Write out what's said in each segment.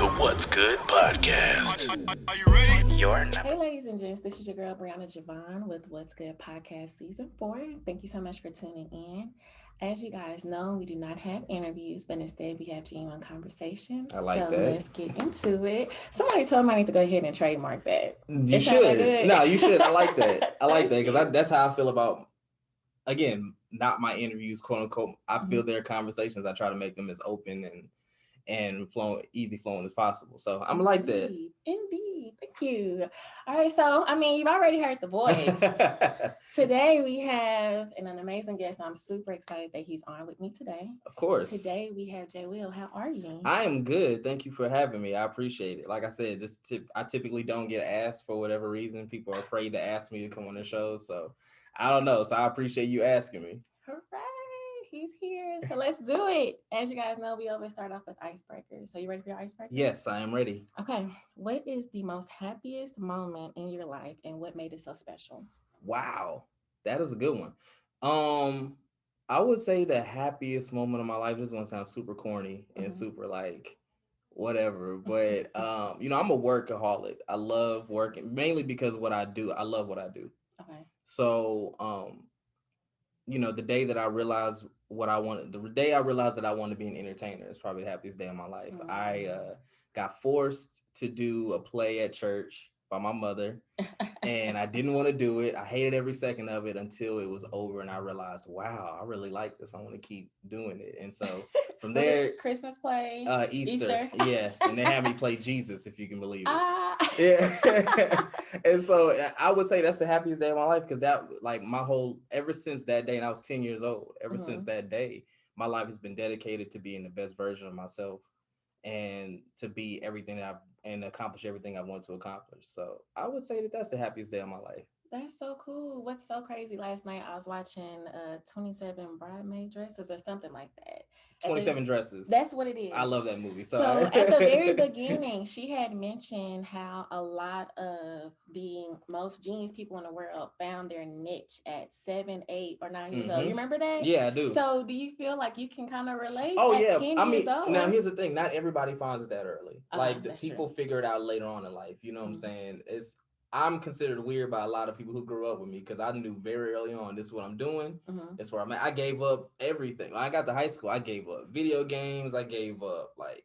The What's Good podcast. Are you ready? Hey, ladies and gents, this is your girl Brianna Javon with What's Good Podcast Season 4. Thank you so much for tuning in. As you guys know, we do not have interviews, but instead we have genuine conversations. I like so that. let's get into it. Somebody told me I need to go ahead and trademark that. You It sound that should. good? No, you should. I like that. I like that Thank because you. that's how I feel about, again, not my interviews, quote unquote. I Mm-hmm. feel their conversations. I try to make them as open and easy flowing as possible. So I'm like that. Indeed. Thank you. All right. So, you've already heard the voice. Today we have an amazing guest. I'm super excited that he's on with me today. Of course. Today we have Jay Will. How are you? I am good. Thank you for having me. I appreciate it. Like I said, I typically don't get asked for whatever reason. People are afraid to ask me to come on their shows. So I don't know. So I appreciate you asking me. Hooray! He's here. So let's do it. As you guys know, we always start off with icebreakers. So you ready for your icebreaker? Yes, I am ready. Okay. What is the most happiest moment in your life and what made it so special? Wow, that is a good one. I would say the happiest moment of my life. This is gonna sound super corny and super like whatever, but I'm a workaholic. I love working mainly because what I do. I love what I do. Okay. So the day that I realized what I wanted, the day I realized that I wanted to be an entertainer is probably the happiest day of my life. I got forced to do a play at church by my mother, and I didn't want to do it. I hated every second of it until it was over, and I realized, wow, I really like this. I want to keep doing it. And so from Was there, this Christmas play? Easter, yeah, and they had me play Jesus, if you can believe it. Yeah. And so I would say that's the happiest day of my life because that, like, ever since that day, and I was 10 years old, since that day, my life has been dedicated to being the best version of myself and to be everything and accomplish everything I want to accomplish. So I would say that that's the happiest day of my life. That's so cool. What's so crazy? Last night I was watching 27 Bridesmaid Dresses or something like that. 27 Dresses. That's what it is. I love that movie. So at the very beginning, she had mentioned how a lot of the most genius people in the world found their niche at 7, 8, or 9 years old. You remember that? Yeah, I do. So do you feel like you can kind of relate? Oh, at yeah. 10 years old? Now here's the thing. Not everybody finds it that early. Like the people true. figure it out later on in life. You know what I'm saying? I'm considered weird by a lot of people who grew up with me because I knew very early on this is what I'm doing. That's where I'm at. I gave up everything. When I got to high school, I gave up video games. I gave up like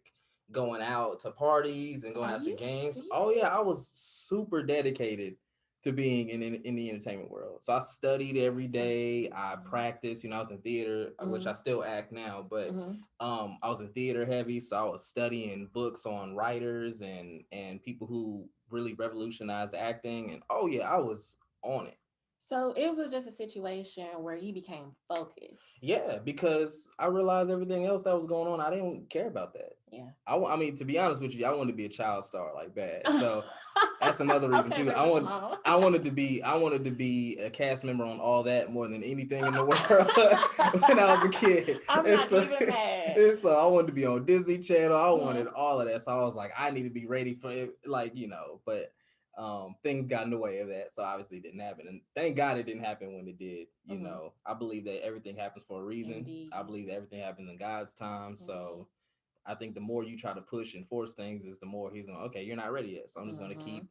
going out to parties and going out to games. Serious? Oh yeah, I was super dedicated to being in the entertainment world. So I studied every day. I practiced. I was in theater, which I still act now, but I was in theater heavy. So I was studying books on writers and people who really revolutionized acting. And oh yeah, I was on it. So it was just a situation where you became focused. Yeah, because I realized everything else that was going on, I didn't care about that. Yeah. I mean, to be honest with you, I wanted to be a child star like bad. So that's another reason too. I wanted to be a cast member on All That more than anything in the world when I was a kid. I'm not even mad. And so I wanted to be on Disney Channel. I wanted all of that. So I was like, I need to be ready for it, but things got in the way of that, so obviously it didn't happen, and thank God it didn't happen when it did. I believe that everything happens for a reason. Indeed. I believe that everything happens in God's time. So I think the more you try to push and force things is the more he's going, okay, you're not ready yet, so I'm just going to keep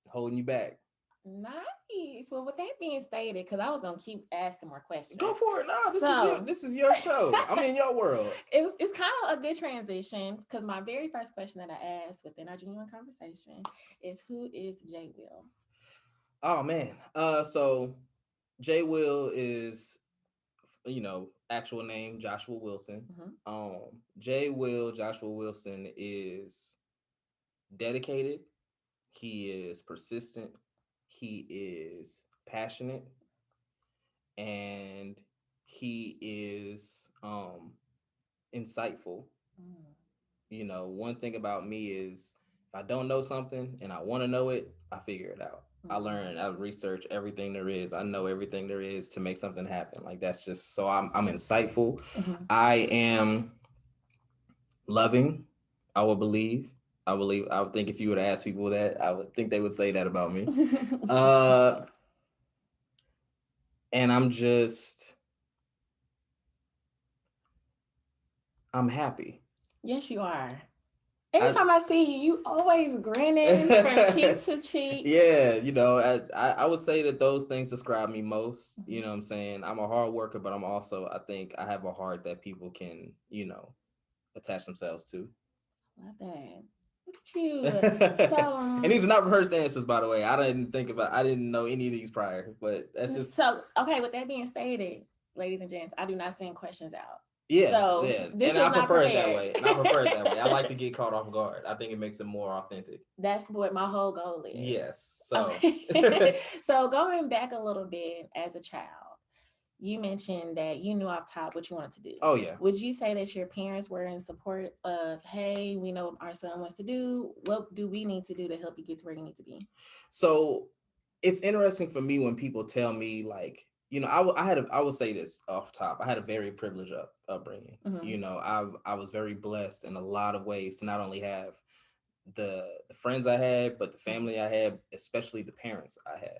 holding you back. Nice. Well, with that being stated, because I was gonna keep asking more questions. Go for it. No, this is your show. I'm in your world. It's kind of a good transition because my very first question that I asked within our genuine conversation is, who is Jay Will? Oh man. So Jay Will is, actual name Joshua Wilson. Jay Will Joshua Wilson is dedicated. He is persistent. He is passionate, and he is insightful. One thing about me is if I don't know something and I want to know it, I figure it out. I learn, I research everything there is. I know everything there is to make something happen. Like that's just, so I'm insightful. I am loving, I would think if you would ask people that, I would think they would say that about me. And I'm happy. Yes, you are. Every time I see you, you always grinning from cheek to cheek. Yeah, I would say that those things describe me most. You know what I'm saying? I'm a hard worker, but I think I have a heart that people can, attach themselves to. Love that. Look at you. So, And these are not rehearsed answers, by the way. I didn't know any of these prior, but that's just so okay. With that being stated, ladies and gents, I do not send questions out. yeah, So yeah. this And was I not prefer it prepared. that way. And I prefer it that way. I like to get caught off guard. I think it makes it more authentic. That's what my whole goal is. Yes. So okay. So going back a little bit as a child, you mentioned that you knew off top what you wanted to do. Oh yeah. Would you say that your parents were in support of, hey, we know what our son wants to do. What do we need to do to help you get to where you need to be? So it's interesting for me when people tell me like, I will say this off top. I had a very privileged upbringing. Mm-hmm. I was very blessed in a lot of ways to not only have the friends I had, but the family I had, especially the parents I had.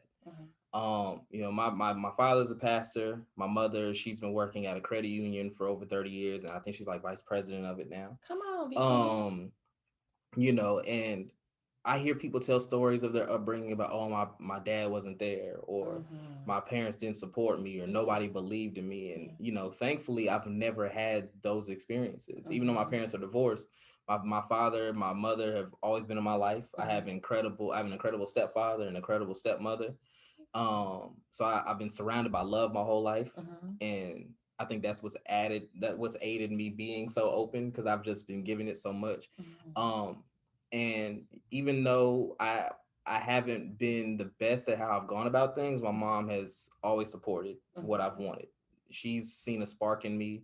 My father's a pastor. My mother, she's been working at a credit union for over 30 years, and I think she's like vice president of it now. Come on, And I hear people tell stories of their upbringing about, oh, my dad wasn't there, or my parents didn't support me, or nobody believed in me. And, thankfully, I've never had those experiences. Even though my parents are divorced, my father, my mother have always been in my life. I have an incredible stepfather and incredible stepmother. So I've been surrounded by love my whole life. And I think that's what's aided me being so open, because I've just been giving it so much. And even though I haven't been the best at how I've gone about things, my mom has always supported what I've wanted. She's seen a spark in me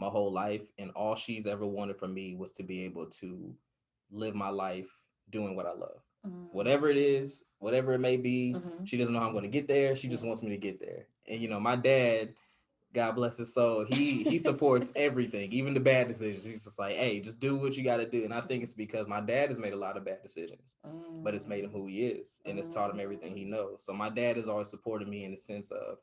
my whole life, and all she's ever wanted from me was to be able to live my life doing what I love. Whatever it is, whatever it may be, she doesn't know how I'm going to get there. She just wants me to get there. And my dad, God bless his soul, he supports everything, even the bad decisions. He's just like, hey, just do what you got to do. And I think it's because my dad has made a lot of bad decisions, but it's made him who he is, and it's taught him everything he knows. So my dad has always supported me in the sense of,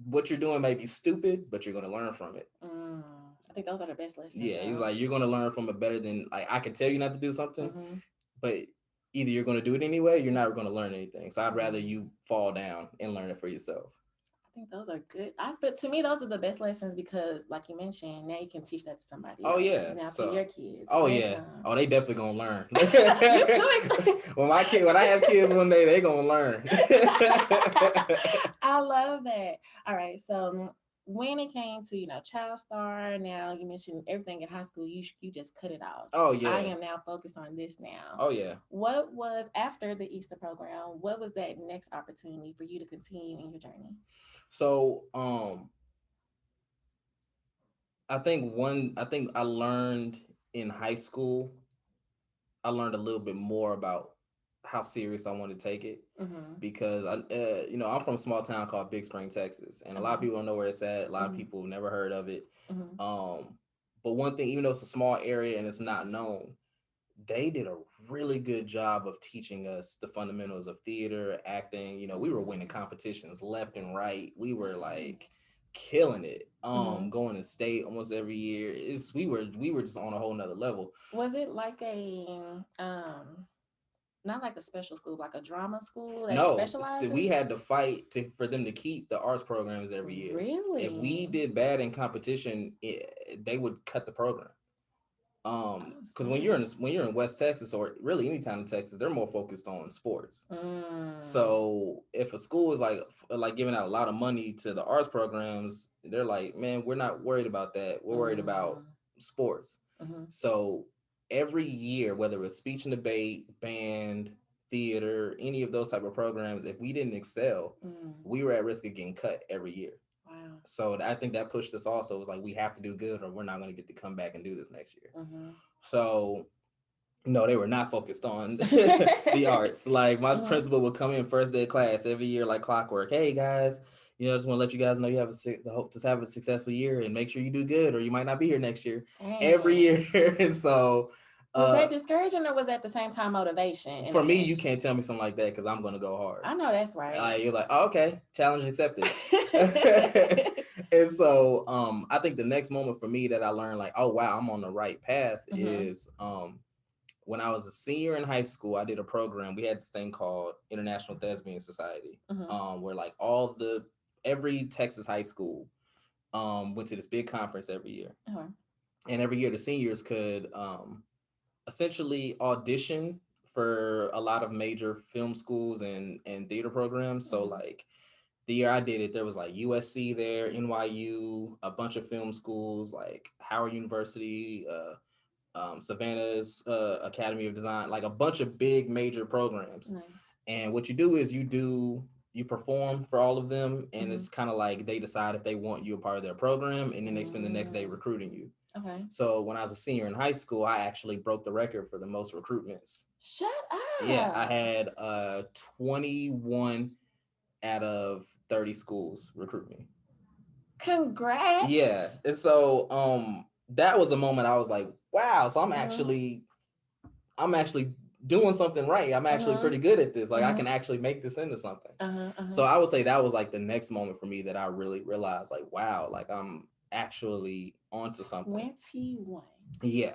what you're doing may be stupid, but you're going to learn from it. I think those are the best lessons. Yeah, he's like, you're going to learn from it better than, like, I can tell you not to do something, but either you're going to do it anyway, you're not going to learn anything. So I'd rather you fall down and learn it for yourself. I think those are good. But to me, those are the best lessons, because, like you mentioned, now you can teach that to somebody else. Oh yeah, now to your kids. Oh yeah. Oh, they definitely gonna learn. You too. When I have kids one day, they gonna learn. I love that. All right, so when it came to Child Star, now you mentioned everything in high school, you just cut it off. Oh yeah. I am now focused on this now. Oh yeah. What was after the Easter program? What was that next opportunity for you to continue in your journey? So I think I learned in high school, I learned a little bit more about how serious I wanted to take it, because I'm from a small town called Big Spring, Texas, and a lot of people don't know where it's at. A lot of people have never heard of it. But one thing, even though it's a small area and it's not known, they did a really good job of teaching us the fundamentals of theater, acting. We were winning competitions left and right. We were like killing it. Going to state almost every year. We were just on a whole nother level. Was it like a not like a special school, like a drama school that No, specializes? we had to fight for them to keep the arts programs every year. Really? If we did bad in competition, they would cut the program. Because when you're in West Texas, or really any town in Texas, they're more focused on sports. So if a school is like giving out a lot of money to the arts programs, they're like, man, we're not worried about that. We're worried about sports. So every year, whether it was speech and debate, band, theater, any of those type of programs, if we didn't excel, we were at risk of getting cut every year. Wow. So I think that pushed us also. It was like, we have to do good or we're not going to get to come back and do this next year. So no, they were not focused on the arts. Like my principal would come in first day of class every year like clockwork. Hey guys, I just want to let you guys know you have the hope to have a successful year and make sure you do good or you might not be here next year. Dang. Every year. And so was that discouraging or was that at the same time motivation? For me, you can't tell me something like that because I'm going to go hard. I know that's right. You're like, oh, okay, challenge accepted. And so I think the next moment for me that I learned like, oh, wow, I'm on the right path is when I was a senior in high school, I did a program. We had this thing called International Thespian Society, where like every Texas high school went to this big conference every year. And every year the seniors could essentially audition for a lot of major film schools and theater programs. So like the year I did it, there was like USC there, NYU, a bunch of film schools like Howard University, Savannah's Academy of Design, like a bunch of big major programs. Nice. And what you do is you perform for all of them, and it's kind of like they decide if they want you a part of their program, and then they spend the next day recruiting you. Okay. So when I was a senior in high school, I actually broke the record for the most recruitments. Shut up. Yeah, I had 21 out of 30 schools recruit me. Congrats. Yeah. And so that was a moment I was like, wow, so I'm actually doing something right. I'm actually pretty good at this. Like I can actually make this into something. So I would say that was like the next moment for me that I really realized like, wow, like I'm actually onto something. 21. Yeah.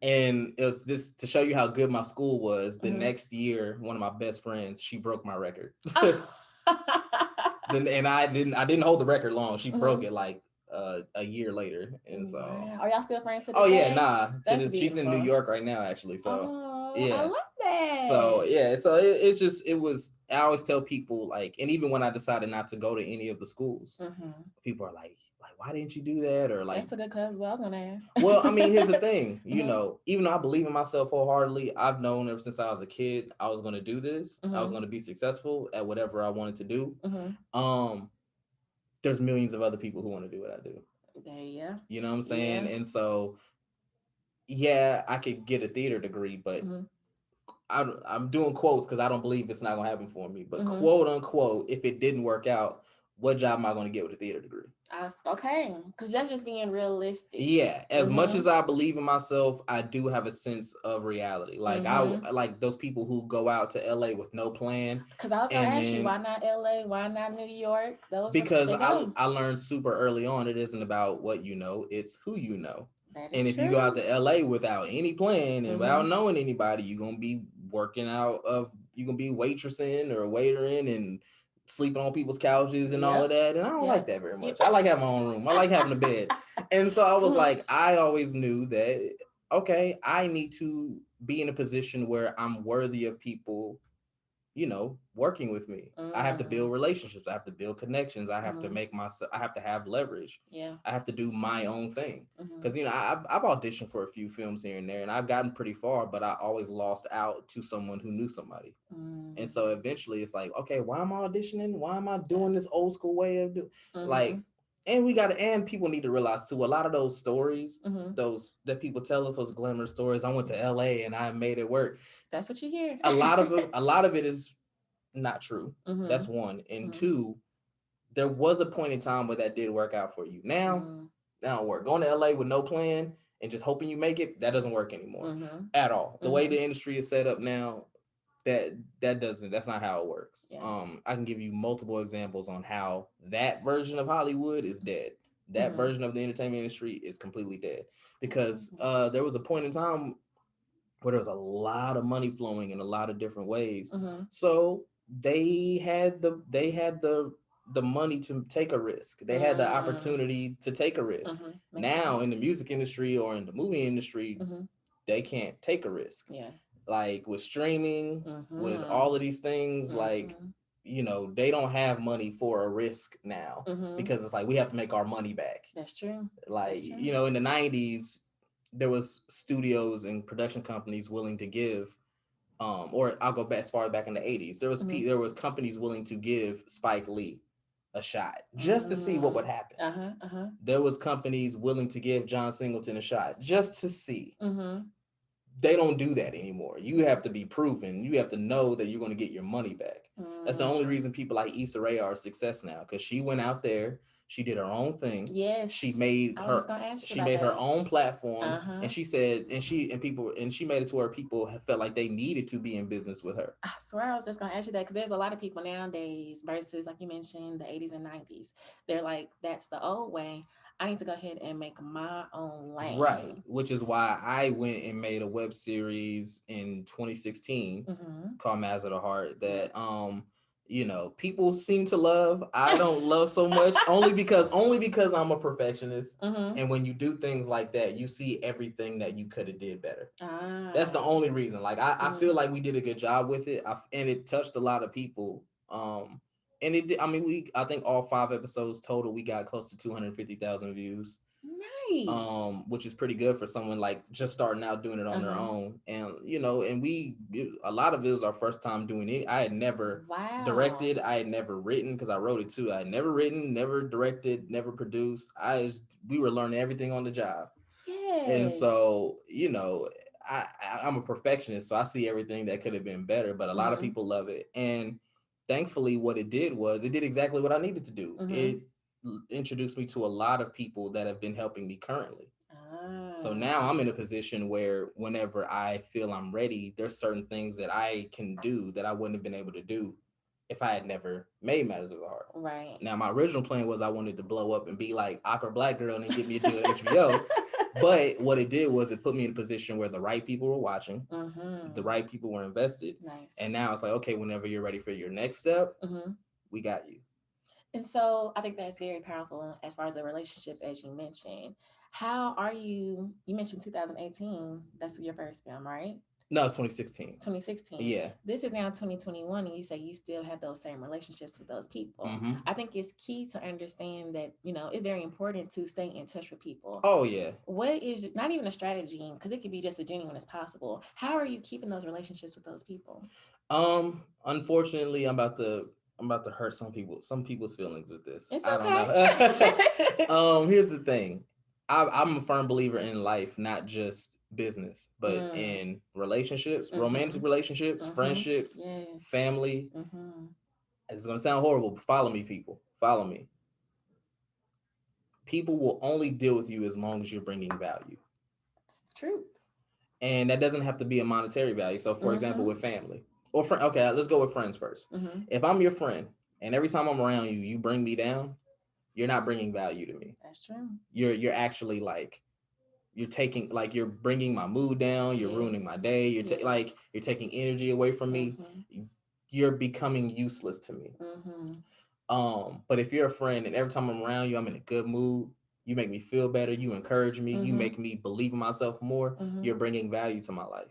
And it was this to show you how good my school was. The next year, one of my best friends, she broke my record. And I didn't hold the record long. She broke it like a year later. And so are y'all still friends to this day? yeah, nah. She's in New York right now, actually. So yeah. I love that. So yeah, so I always tell people like, and even when I decided not to go to any of the schools, people are like, why didn't you do that? Or like, that's a good cause. Well, I was gonna ask. Well, I mean, here's the thing, you know, even though I believe in myself wholeheartedly, I've known ever since I was a kid, I was going to do this. I was going to be successful at whatever I wanted to do. There's millions of other people who want to do what I do. Yeah. You know what I'm saying? Yeah. And so, yeah, I could get a theater degree, but I'm doing quotes because I don't believe it's not going to happen for me. But quote unquote, if it didn't work out, what job am I going to get with a theater degree? Okay, because that's just being realistic. Yeah, as much as I believe in myself, I do have a sense of reality. Like I like those people who go out to LA with no plan. Because I was going to ask you, why not LA? Why not New York? Because I learned super early on, it isn't about what you know, it's who you know. And if you go out to LA without any plan and without knowing anybody, you're gonna be you're gonna be waitressing or waitering and sleeping on people's couches and all of that. And I don't like that very much. I like having my own room. I like having a bed. And so I was like, I always knew that, okay, I need to be in a position where I'm worthy of people, you know, working with me. I have to build relationships. I have to build connections. I have to I have to have leverage. Yeah. I have to do my own thing. Because, you know, I've auditioned for a few films here and there, and I've gotten pretty far, but I always lost out to someone who knew somebody. And so eventually it's like, okay, why am I auditioning? Why am I doing this old school way of doing like, and people need to realize too, a lot of those stories, those that people tell us, those glamour stories, I went to LA and I made it work. That's what you hear. a lot of it is not true. That's one. And two, there was a point in time where that did work out for you. Now, that don't work. Going to LA with no plan and just hoping you make it, that doesn't work anymore at all. The way the industry is set up now, that's not how it works. Yeah. I can give you multiple examples on how that version of Hollywood is dead. That version of the entertainment industry is completely dead because there was a point in time where there was a lot of money flowing in a lot of different ways. So they had the money to take a risk. They had the opportunity to take a risk. Now in the music industry or in the movie industry, they can't take a risk. Yeah. Like with streaming, with all of these things, like, you know, they don't have money for a risk now because it's like, we have to make our money back. That's true. Like, you know, in the 90s, there was studios and production companies willing to give, or I'll go back as far back in the 80s. There was companies willing to give Spike Lee a shot just to see what would happen. There was companies willing to give John Singleton a shot just to see. They don't do that anymore. You have to be proven. You have to know that you're going to get your money back. That's the only reason people like Issa Rae are a success now, because she went out there, she did her own thing. Yes, she made her own platform, and she said, and she made it to where people felt like they needed to be in business with her. I swear I was just going to ask you that, because there's a lot of people nowadays versus, like you mentioned, the 80s and 90s. They're like, that's the old way. I need to go ahead and make my own Right, lane. which is why I went and made a web series in 2016 called Mass of the Heart that people seem to love. I don't love so much only because I'm a perfectionist. And when you do things like that, you see everything that you could have did better. That's the only reason. Like I feel like we did a good job with it. And it touched a lot of people. And it did, I mean, I think all 5 episodes total, we got close to 250,000 views. Nice. Which is pretty good for someone like just starting out doing it on their own. And a lot of it was our first time doing it. I had never directed, I had never written, because I wrote it too. I had never written, never directed, never produced. We were learning everything on the job. Yes. And so, I'm a perfectionist, so I see everything that could have been better, but a lot of people love it. And thankfully what it did exactly what I needed to do. It introduced me to a lot of people that have been helping me currently. So now I'm in a position where whenever I feel I'm ready, there's certain things that I can do that I wouldn't have been able to do if I had never made Matters of the Heart. Right. Now my original plan was I wanted to blow up and be like Awkward Black Girl and then get me a deal at HBO. But what it did was it put me in a position where the right people were watching, the right people were invested. Nice. And now it's like, okay, whenever you're ready for your next step, we got you. And so I think that's very powerful as far as the relationships, as you mentioned. How are you? You mentioned 2018. That's your first film, right? No, it's 2016. 2016. Yeah. This is now 2021, and you say you still have those same relationships with those people. I think it's key to understand that, it's very important to stay in touch with people. Oh, yeah. What is not even a strategy, because it could be just as genuine as possible. How are you keeping those relationships with those people? Unfortunately, I'm about to hurt some people's feelings with this. It's I okay. don't know. Here's the thing. I'm a firm believer in life, not just business, but in relationships, romantic relationships, friendships, family. It's going to sound horrible, but follow me, people. Follow me. People will only deal with you as long as you're bringing value. It's the truth. And that doesn't have to be a monetary value. So, for example, with family or friend. Okay, let's go with friends first. If I'm your friend and every time I'm around you, you bring me down, you're not bringing value to me. That's true. You're actually like, you're bringing my mood down. You're ruining my day. You're taking energy away from me. You're becoming useless to me. But if you're a friend and every time I'm around you, I'm in a good mood, you make me feel better, you encourage me, you make me believe in myself more, you're bringing value to my life.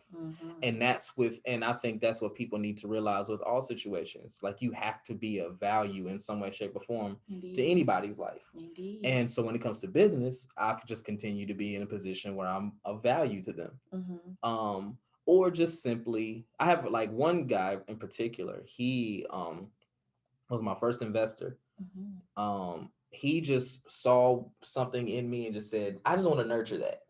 And I think that's what people need to realize with all situations. Like, you have to be of value in some way, shape, or form to anybody's life. And so when it comes to business, I've just continued to be in a position where I'm of value to them. Or just simply, I have like one guy in particular, he was my first investor. He just saw something in me and just said, I just want to nurture that.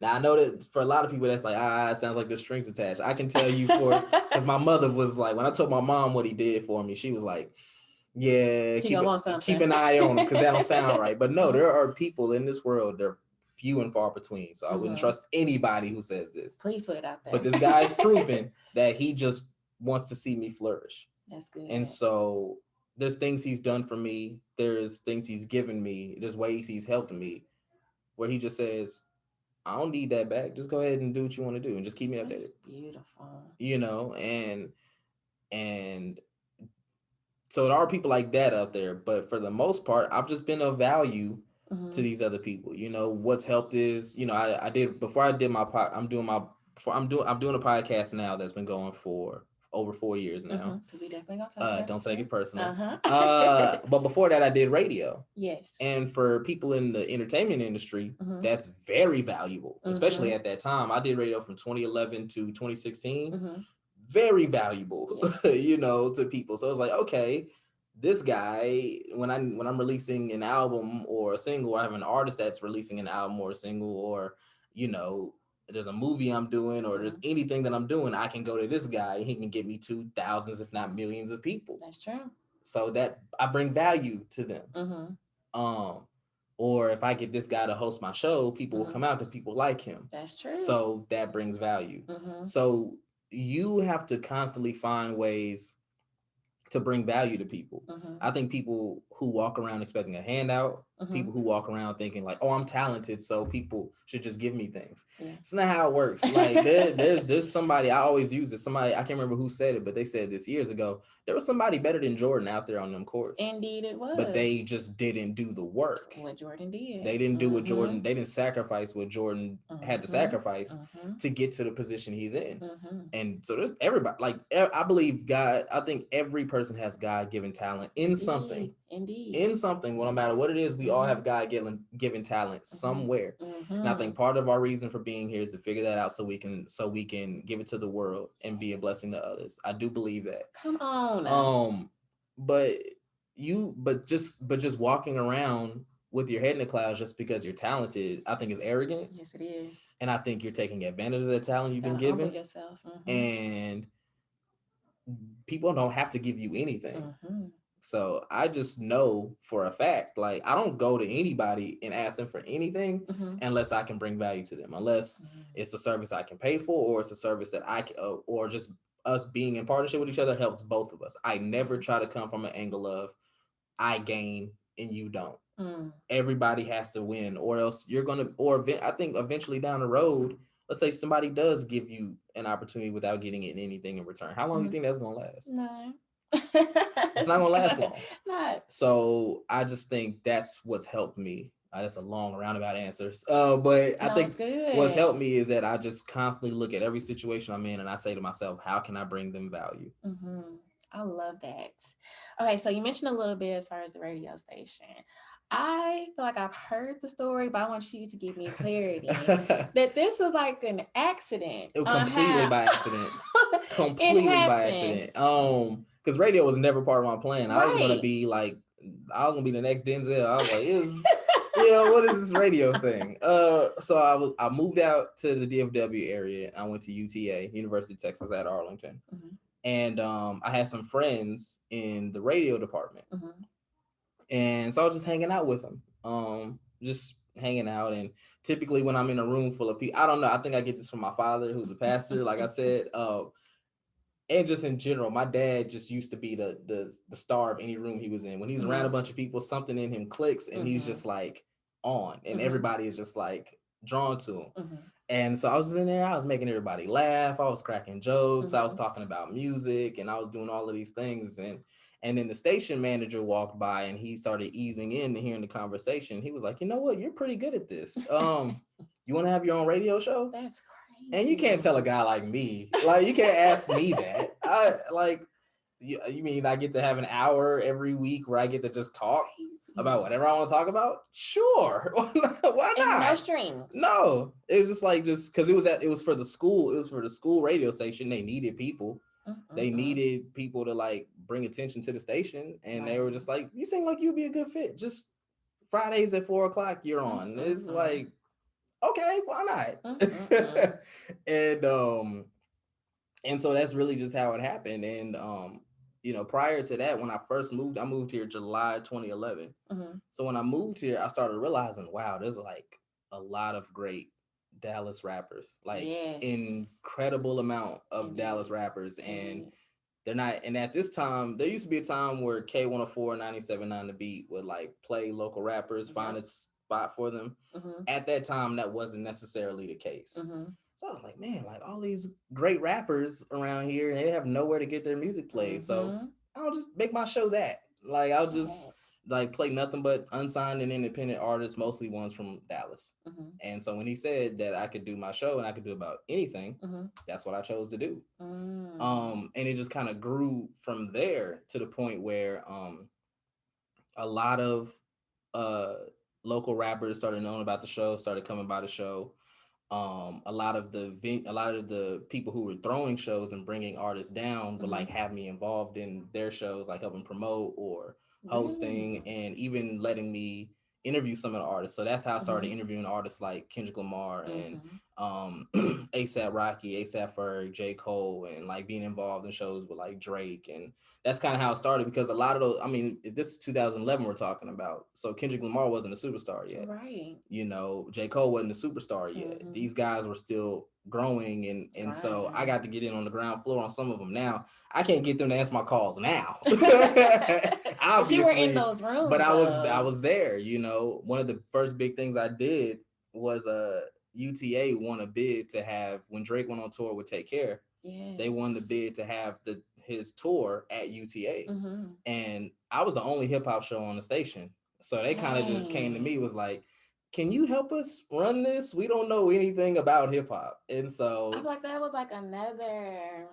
Now, I know that for a lot of people, that's like, it sounds like there's strings attached. I can tell you because my mother was like, when I told my mom what he did for me, she was like, yeah, keep an eye on him because that don't sound right. But no, there are people in this world, they're few and far between. So I wouldn't trust anybody who says this. Please put it out there. But this guy's proven that he just wants to see me flourish. That's good. And so there's things he's done for me. There's things he's given me. There's ways he's helped me where he just says, I don't need that back. Just go ahead and do what you want to do and just keep me updated. That's beautiful. And so there are people like that out there. But for the most part, I've just been of value to these other people. What's helped is, I did, before I did my I'm doing a podcast now that's been going for over 4 years now. Because we definitely gonna talk about don't take it personal. But before that, I did radio. Yes. And for people in the entertainment industry, that's very valuable, especially at that time. I did radio from 2011 to 2016. Very valuable, to people. So it's like, okay, this guy, when I'm releasing an album or a single, or I have an artist that's releasing an album or a single, or there's a movie I'm doing, or there's anything that I'm doing, I can go to this guy and he can get me to thousands, if not millions of people. That's true. So that I bring value to them. Or if I get this guy to host my show, people will come out because people like him. That's true. So that brings value. So you have to constantly find ways to bring value to people. I think people who walk around expecting a handout people who walk around thinking like, oh, I'm talented, so people should just give me things. Yeah. It's not how it works. Like there's somebody, I always use it. Somebody, I can't remember who said it, but they said this years ago. There was somebody better than Jordan out there on them courts. Indeed it was. But they just didn't do the work. What Jordan did. They didn't do what Jordan, they didn't sacrifice what Jordan had to sacrifice to get to the position he's in. And so there's everybody, like I believe God, I think every person has God-given talent in something. Indeed. In something, well, no matter what it is, we all have God-given talent somewhere. And I think part of our reason for being here is to figure that out so we can give it to the world and be a blessing to others. I do believe that. Come on. But just walking around with your head in the clouds just because you're talented, I think is arrogant. Yes, it is. And I think you're taking advantage of the talent you've been given. Humble yourself. And people don't have to give you anything. So I just know for a fact, like I don't go to anybody and ask them for anything unless I can bring value to them, unless it's a service I can pay for, or it's a service that I can, or just us being in partnership with each other helps both of us. I never try to come from an angle of I gain and you don't. Everybody has to win, or else you're going to, I think eventually down the road, let's say somebody does give you an opportunity without getting anything in return. How long do you think that's going to last? No. It's not going to last long. Not. So I just think that's what's helped me. That's a long roundabout answers. But I think what's helped me is that I just constantly look at every situation I'm in and I say to myself, how can I bring them value? I love that. Okay, so you mentioned a little bit as far as the radio station. I feel like I've heard the story, but I want you to give me clarity that this was like an accident. Completely by accident. Completely by accident. Because radio was never part of my plan. I was gonna be the next Denzel. I was like, what is this radio thing? So I moved out to the DFW area. I went to UTA, University of Texas at Arlington. And I had some friends in the radio department. And so I was just hanging out with them, just hanging out. And typically when I'm in a room full of people, I don't know, I think I get this from my father, who's a pastor, like I said, and just in general, my dad just used to be the star of any room he was in. When he's around a bunch of people, something in him clicks and he's just like on, and everybody is just like drawn to him. And so I was in there, I was making everybody laugh, I was cracking jokes, I was talking about music, and I was doing all of these things. And then the station manager walked by and he started easing in to hearing the conversation. He was like, you know what? You're pretty good at this. You want to have your own radio show? That's crazy. And you can't tell a guy like me, like, you can't ask me that. You mean I get to have an hour every week where I get to just talk about whatever I want to talk about? Sure. Why not? No strings. No. It was just because it was for the school. It was for the school radio station. They needed people. They needed people to like bring attention to the station, and they were just like, you seem like you'd be a good fit. Just Fridays at 4:00 you're on. It's like, okay, why not? And so that's really just how it happened. And prior to that, when I first moved, I moved here July 2011. So when I moved here, I started realizing, wow, there's like a lot of great Dallas rappers, like incredible amount of Dallas rappers. And they're not, and at this time, there used to be a time where K104 97.9 The Beat would like play local rappers, find a spot for them. At that time, that wasn't necessarily the case. So I was like, man, like all these great rappers around here, and they have nowhere to get their music played. So I'll just make my show that. Like I'll just like play nothing but unsigned and independent artists, mostly ones from Dallas. And so when he said that I could do my show and I could do about anything, that's what I chose to do. And it just kind of grew from there to the point where a lot of local rappers started knowing about the show, started coming by the show. A lot of the people who were throwing shows and bringing artists down would like have me involved in their shows, like helping promote or hosting, and even letting me interview some of the artists. So that's how I started interviewing artists like Kendrick Lamar and A$AP Rocky, A$AP Ferg, J. Cole, and like being involved in shows with like Drake. And that's kind of how it started, because a lot of those, I mean, this is 2011 we're talking about. So Kendrick Lamar wasn't a superstar yet. Right. J. Cole wasn't a superstar yet. These guys were still growing, and so I Right. got to get in on the ground floor on some of them. Now I can't get them to answer my calls now, But you were in obviously, those but rooms I though. was there. One of the first big things I did was UTA won a bid to have, when Drake went on tour with Take Care, they won the Yes. bid to have his tour at UTA, Mm-hmm. and I was the only hip hop show on the station. So they kind of just came to Dang. me, was like, "Can you help us run this? We don't know anything about hip hop." And I feel so, like that was like another,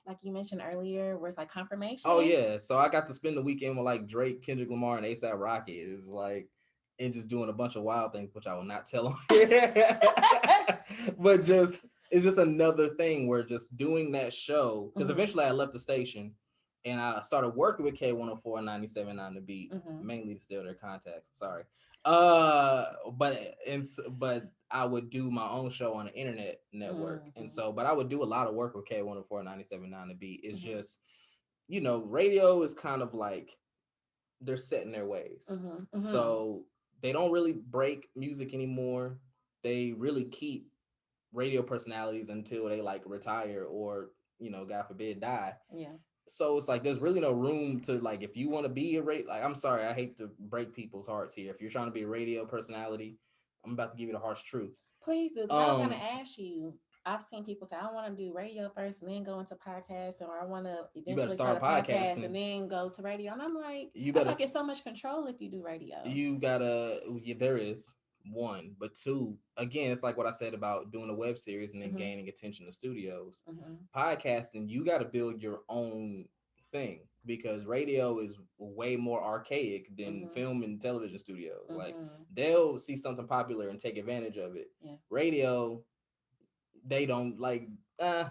like you mentioned earlier, where it's like oh confirmation. yeah, so I got to spend the weekend with like Drake, Kendrick Lamar, and ASAP Rocky. It's like, and just doing a bunch of wild things, which I will not tell on here. But just, it's just another thing where just doing that show, because Mm-hmm. eventually I left the station and I started working with K104 and 97.9 The Beat, Mm-hmm. mainly to steal their contacts. Sorry. But I would do my own show on the internet network. And Mm-hmm. so, but I would do a lot of work with K104 and 97.9 The Beat. It's Mm-hmm. just, radio is kind of like they're set in their ways. Mm-hmm. Mm-hmm. So they don't really break music anymore. They really keep radio personalities until they like retire or, God forbid, die. Yeah. So it's like there's really no room to, like, if you want to be a like, I'm sorry, I hate to break people's hearts here. If you're trying to be a radio personality, I'm about to give you the harsh truth. Please do, because I was gonna Um, ask you. I've seen people say, I want to do radio first and then go into podcast, or I want to you better eventually start start a podcast podcasting. and then go to radio. And I'm like, You I feel better like it's so much control if you do radio. you gotta yeah, there is one, but two, again, it's like what I said about doing a web series and then Mm-hmm. gaining attention to studios. Mm-hmm. Podcasting, you got to build your own thing, because radio is way more archaic than Mm-hmm. film and television studios. Like, Mm-hmm. they'll see something popular and take advantage of it. Yeah. Radio, they don't like,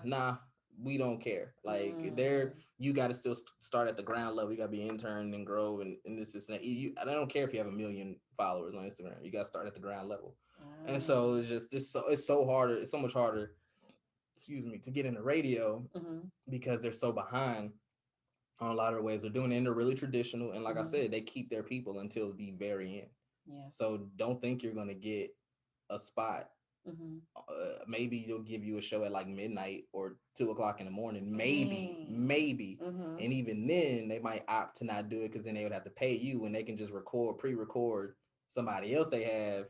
nah, we don't care. Like, they're, Mm. you got to still start at the ground level. You got to be intern and grow, and this is that. I don't care if you have 1 million followers on Instagram. You got to start at the ground level. And so Ah. it's just, it's so harder. It's so much harder, excuse me, to get into radio, Mm-hmm. because they're so behind on a lot of the ways they're doing it. And they're really traditional. And like I Mm-hmm. said, they keep their people until the very end. Yeah. So don't think you're gonna get a spot. Mm-hmm. Maybe you'll give you a show at like midnight or 2 o'clock in the morning. Dang. Maybe. Mm-hmm. And even then, they might opt to not do it, because then they would have to pay you, and they can just pre-record somebody else they have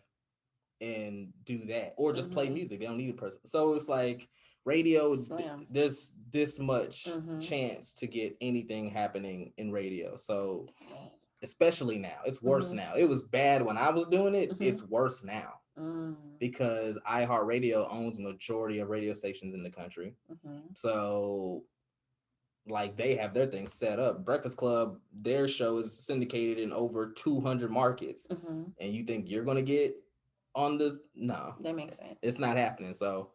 and do that, or just play Mm-hmm. music. They don't need a person. So it's like radio, Slim. there's this much Mm-hmm. chance to get anything happening in radio. So Dang. especially now, it's worse Mm-hmm. now. It was bad when I was doing it. Mm-hmm. It's worse now, Mm. because iHeartRadio owns a majority of radio stations in the country. Mm-hmm. So, like, they have their things set up. Breakfast Club, their show is syndicated in over 200 markets. Mm-hmm. And you think you're going to get on this? No, That makes sense. it's not happening. So,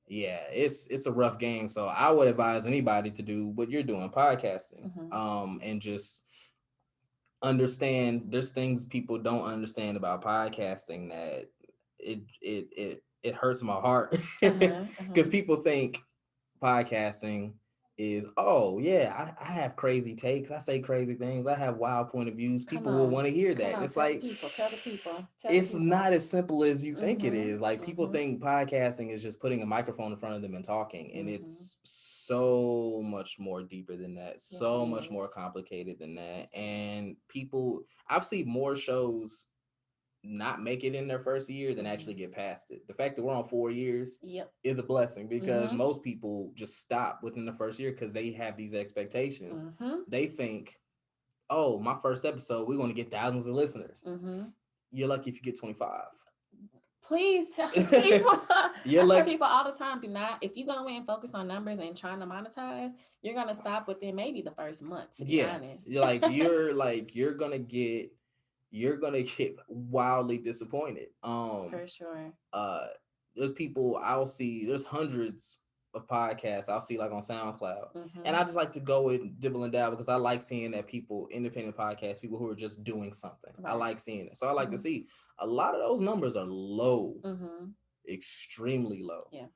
yeah, it's a rough game. So I would advise anybody to do what you're doing, podcasting, Mm-hmm. and just understand there's things people don't understand about podcasting that it hurts my heart, Uh-huh. because Uh-huh. people think podcasting is, oh yeah, I have crazy takes, I say crazy things, I have wild point of views, Come people will on. want to hear Come that. on. It's Tell the like, people. Tell the people. Tell the it's people. not as simple as you think it Mm-hmm. is. Like, people Mm-hmm. think podcasting is just putting a microphone in front of them and talking, and Mm-hmm. it's so much more deeper than that, Yes, it so much more is. complicated than that. Yes, it is. And people, I've seen more shows not make it in their first year than Mm-hmm. actually get past it. The fact that we're on 4 years Yep. is a blessing, because Mm-hmm. most people just stop within the first year because they have these expectations. Mm-hmm. They think, oh, my first episode, we're going to get thousands of listeners. Mm-hmm. You're lucky if you get 25. Please tell people. You're I tell like, people all the time, do not, if you go in and focus on numbers and trying to monetize, you're gonna stop within maybe the first month, to be yeah, honest. you're gonna get wildly disappointed. For sure. Uh, there's people I'll see. There's hundreds of podcasts I'll see, like, on SoundCloud, and Mm-hmm. I just like to go and dibble and dabble, because I like seeing that people, independent podcasts, people who are just doing something. I Right. like seeing it, so I like to Mm-hmm. see a lot of those numbers are low, Mm-hmm. extremely low. Yeah.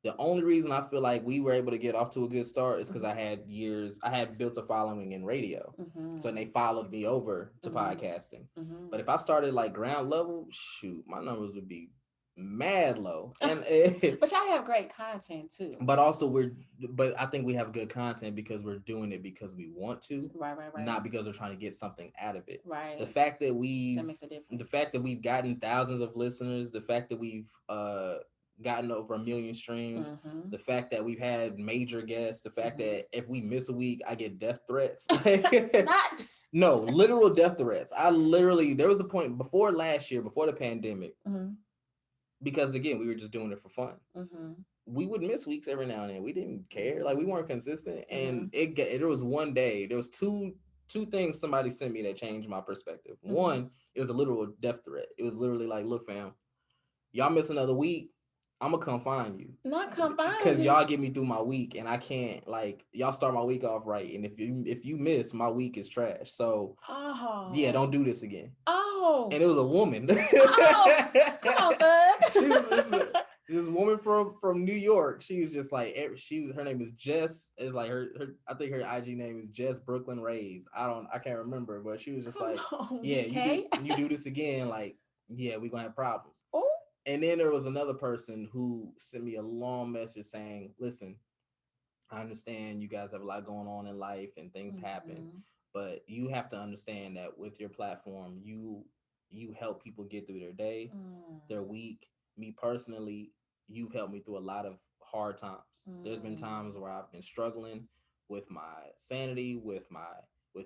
The only reason I feel like we were able to get off to a good start is because Mm-hmm. I had built a following in radio. So, and Mm-hmm. they followed me over to Mm-hmm. podcasting. Mm-hmm. But if I started like ground level, shoot, my numbers would be mad low. And but y'all have great content too. but I think we have good content because we're doing it because we want to, Right. not because we're trying to get something out of it. Right. The fact that makes a difference. the fact that we've gotten thousands of listeners, the fact that we've gotten over 1 million streams, the fact that we've had major guests, the fact that if we miss a week, I get death threats. Not No, literal death threats. There was a point before last year, before the pandemic, because again, we were just doing it for fun. We would miss weeks every now and then. We didn't care. Like, we weren't consistent. And there was one day, there was two things somebody sent me that changed my perspective. One, it was a literal death threat. It was literally like, look, fam, y'all miss another week, I'm gonna come find you. Not come find you. Because y'all get me through my week, and I can't, like, y'all start my week off right. And if you miss, my week is trash. So yeah, don't do this again. And it was a woman. Come on, bud. She was this woman from New York. She was just like, her name is Jess. It's like her I think her IG name is Jess Brooklyn Rays. I can't remember, but she was just like, yeah, you do this again, like, yeah, we're gonna have problems. Oh. And then there was another person who sent me a long message saying, listen, I understand you guys have a lot going on in life and things happen, but you have to understand that with your platform, you help people get through their day, their week. Me personally, you've helped me through a lot of hard times. There's been times where I've been struggling with my sanity, with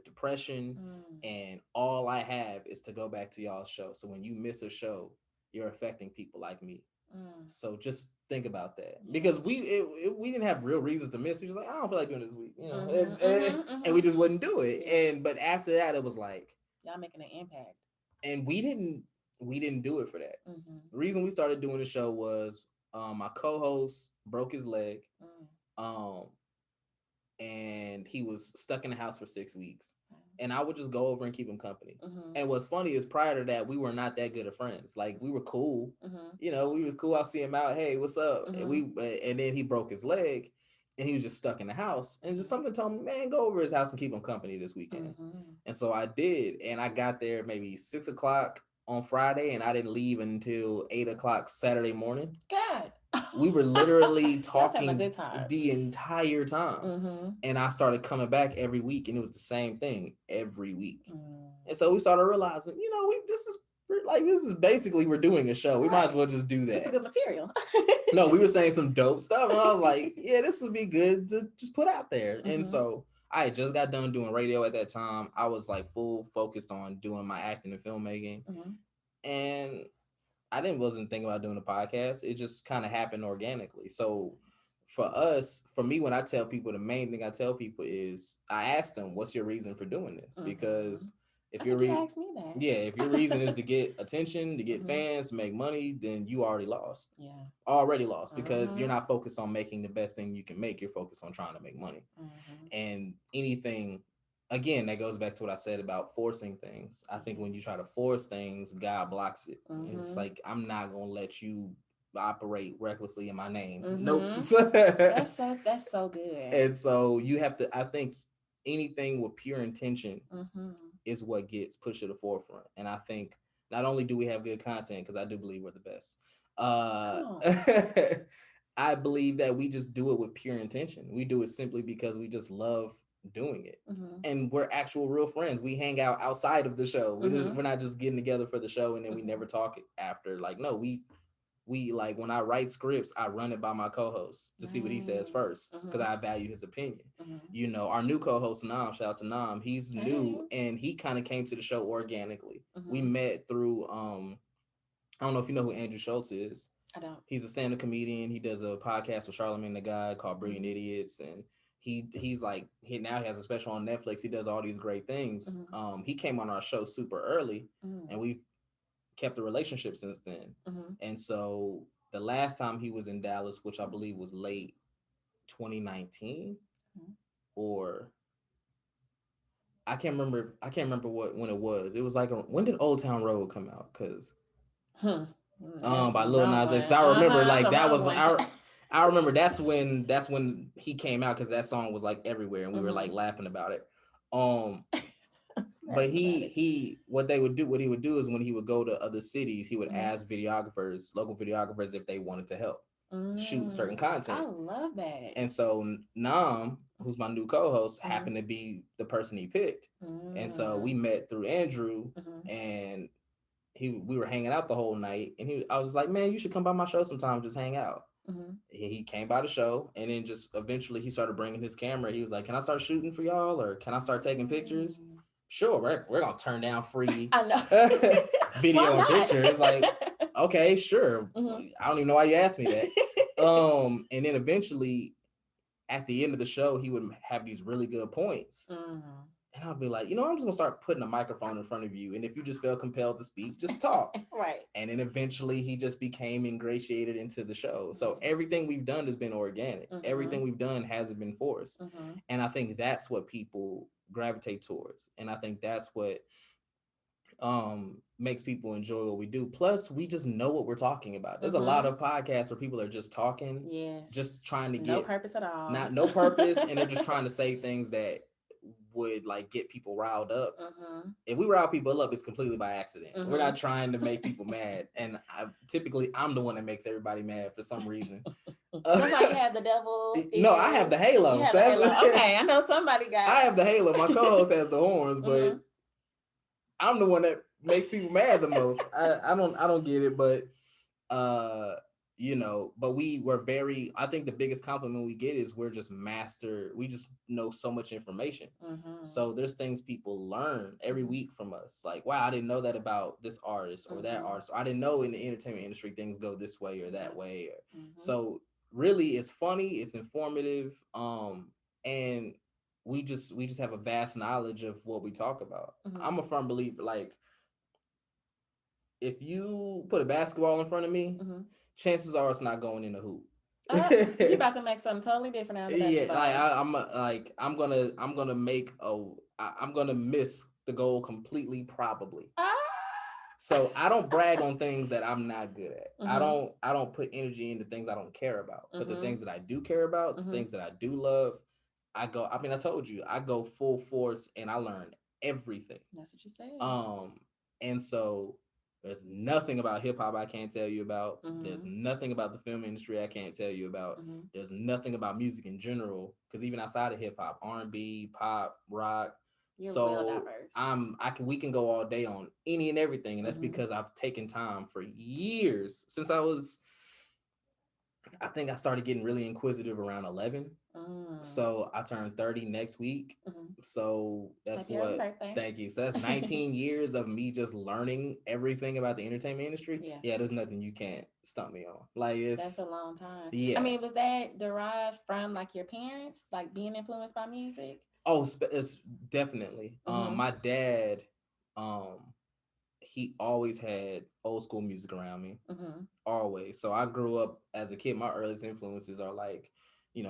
depression, and all I have is to go back to y'all's show. So when you miss a show, you're affecting people like me. So just think about that, because we didn't have real reasons to miss. We just like, I don't feel like doing this week, and we just wouldn't do it. But after that, it was like, y'all making an impact. And we didn't do it for that. The reason we started doing the show was my co-host broke his leg, and he was stuck in the house for 6 weeks. And I would just go over and keep him company. And what's funny is, prior to that, we were not that good of friends. Like, we were cool. We was cool. I'll see him out. Hey, what's up? And then he broke his leg, and he was just stuck in the house. And just something told me, man, go over his house and keep him company this weekend. And so I did. And I got there maybe 6 o'clock on Friday, and I didn't leave until 8 o'clock Saturday morning. God. We were literally talking the entire time. And I started coming back every week, and it was the same thing every week. And so we started realizing, this is basically, we're doing a show. We might as well just do that. It's a good material. No, we were saying some dope stuff, and I was like, yeah, this would be good to just put out there. And so I had just got done doing radio at that time. I was like full focused on doing my acting and filmmaking. And I wasn't thinking about doing a podcast. It just kind of happened organically. So for me, when I tell people, the main thing I tell people is, I ask them, what's your reason for doing this? Because if your asked me that. Yeah, if your reason is to get attention, to get fans, to make money, then you already lost. Already lost, because you're not focused on making the best thing you can make. You're focused on trying to make money. And anything, again, that goes back to what I said about forcing things. I think when you try to force things, God blocks it. It's like, I'm not gonna let you operate recklessly in my name. Nope. That's so good. And so you have to, I think anything with pure intention is what gets pushed to the forefront. And I think not only do we have good content, because I do believe we're the best, I believe that we just do it with pure intention. We do it simply because we just love doing it. And we're actual real friends. We hang out outside of the show. We're not just getting together for the show and then we never talk after. Like, no, we like, when I write scripts, I run it by my co-host to see what he says first, because I value his opinion. Our new co-host Nam, shout out to Nam, he's new, and he kind of came to the show organically. We met through I don't know if you know who Andrew Schultz is. I don't. He's a stand-up comedian. He does a podcast with Charlamagne the Guy called Brilliant Idiots, and he's like, he has a special on Netflix. He does all these great things. He came on our show super early, and we've kept a relationship since then. And so the last time he was in Dallas, which I believe was late 2019, or I can't remember when it was. It was like, when did Old Town Road come out? Because by Lil Nas X. I remember that was I remember that's when he came out, because that song was like everywhere, and we were like laughing about it. But he what he would do is when he would go to other cities, he would Mhm. ask local videographers, if they wanted to help shoot certain I content. love that. And so Nam, who's my new co-host, happened to be the person he picked. And so we met through Andrew, and we were hanging out the whole night. And I was like, man, you should come by my show sometime, just hang out. He came by the show, and then just eventually he started bringing his camera. He was like, can I start shooting for y'all, or can I start taking pictures? Sure, we're gonna turn down free I know. video and pictures. Like, okay, sure. I don't even know why you asked me that. And then eventually at the end of the show, he would have these really good points. And I'll be like, I'm just gonna start putting a microphone in front of you, and if you just feel compelled to speak, just talk. Right. And then eventually he just became ingratiated into the show. So everything we've done has been organic. Everything we've done hasn't been forced. And I think that's what people gravitate towards. And I think that's what makes people enjoy what we do. Plus, we just know what we're talking about. There's a lot of podcasts where people are just talking, just trying to get no purpose at all. No purpose, and they're just trying to say things that would like get people riled up. If we rile people up, it's completely by accident. We're not trying to make people mad, and I'm the one that makes everybody mad for some reason. Somebody had the devil. No, I have the halo. So halo. Okay, I know somebody got. I have the halo. My co-host has the horns, but I'm the one that makes people mad the most. I don't get it, but but we're very, I think the biggest compliment we get is we just know so much information. So there's things people learn every week from us. Like, wow, I didn't know that about this artist or that artist. Or I didn't know in the entertainment industry things go this way or that way. So really it's funny, it's informative, and we just have a vast knowledge of what we talk about. I'm a firm believer, like, if you put a basketball in front of me, chances are it's not going in the hoop. You're about to make something totally different out of basketball. I'm gonna miss the goal completely, probably. So I don't brag on things that I'm not good at. I don't put energy into things I don't care about. But the things that I do care about, the things that I do love, I told you, I go full force and I learn everything. That's what you said. And so there's nothing about hip hop I can't tell you about. There's nothing about the film industry I can't tell you about. There's nothing about music in general, because even outside of hip hop, R&B, pop, rock. You're well diverse. We can go all day on any and everything, and that's because I've taken time for years since I think I started getting really inquisitive around 11. So I turned 30 next week. So that's thank you. So that's 19 years of me just learning everything about the entertainment industry. Yeah, there's nothing you can't stump me on. Like, that's a long time. Yeah. I mean, was that derived from like your parents, like being influenced by music? Oh, it's definitely. My dad, he always had old school music around me. Always. So I grew up as a kid. My earliest influences are like,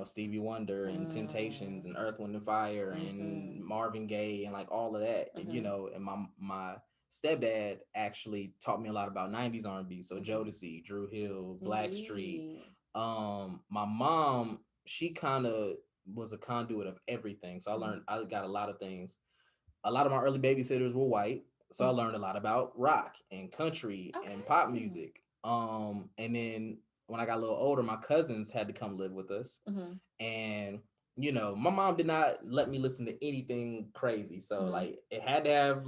Stevie Wonder and Temptations and Earth, Wind and Fire and Marvin Gaye and like all of that. And, and my stepdad actually taught me a lot about 90s R&B. So Jodeci, Drew Hill, Blackstreet. My mom, she kind of was a conduit of everything. So I got a lot of things. A lot of my early babysitters were white. So I learned a lot about rock and country and pop music. And then when I got a little older, my cousins had to come live with us. And, my mom did not let me listen to anything crazy. So like it had to have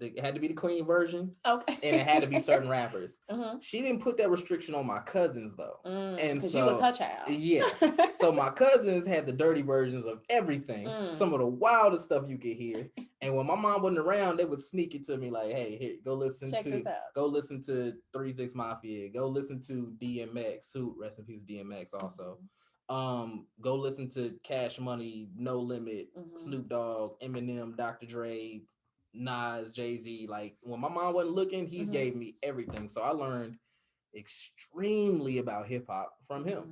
it had to be the clean version. Okay. And it had to be certain rappers. She didn't put that restriction on my cousins though. And so you was her child. Yeah. So my cousins had the dirty versions of everything. Some of the wildest stuff you could hear. And when my mom wasn't around, they would sneak it to me like, hey, here, go listen to 3 6 Mafia, go listen to DMX, who rest in peace DMX also. Go listen to Cash Money, No Limit, Snoop Dogg, Eminem, Dr. Dre, Nas, Jay-Z. Like when my mom wasn't looking, he gave me everything. So I learned extremely about hip hop from him.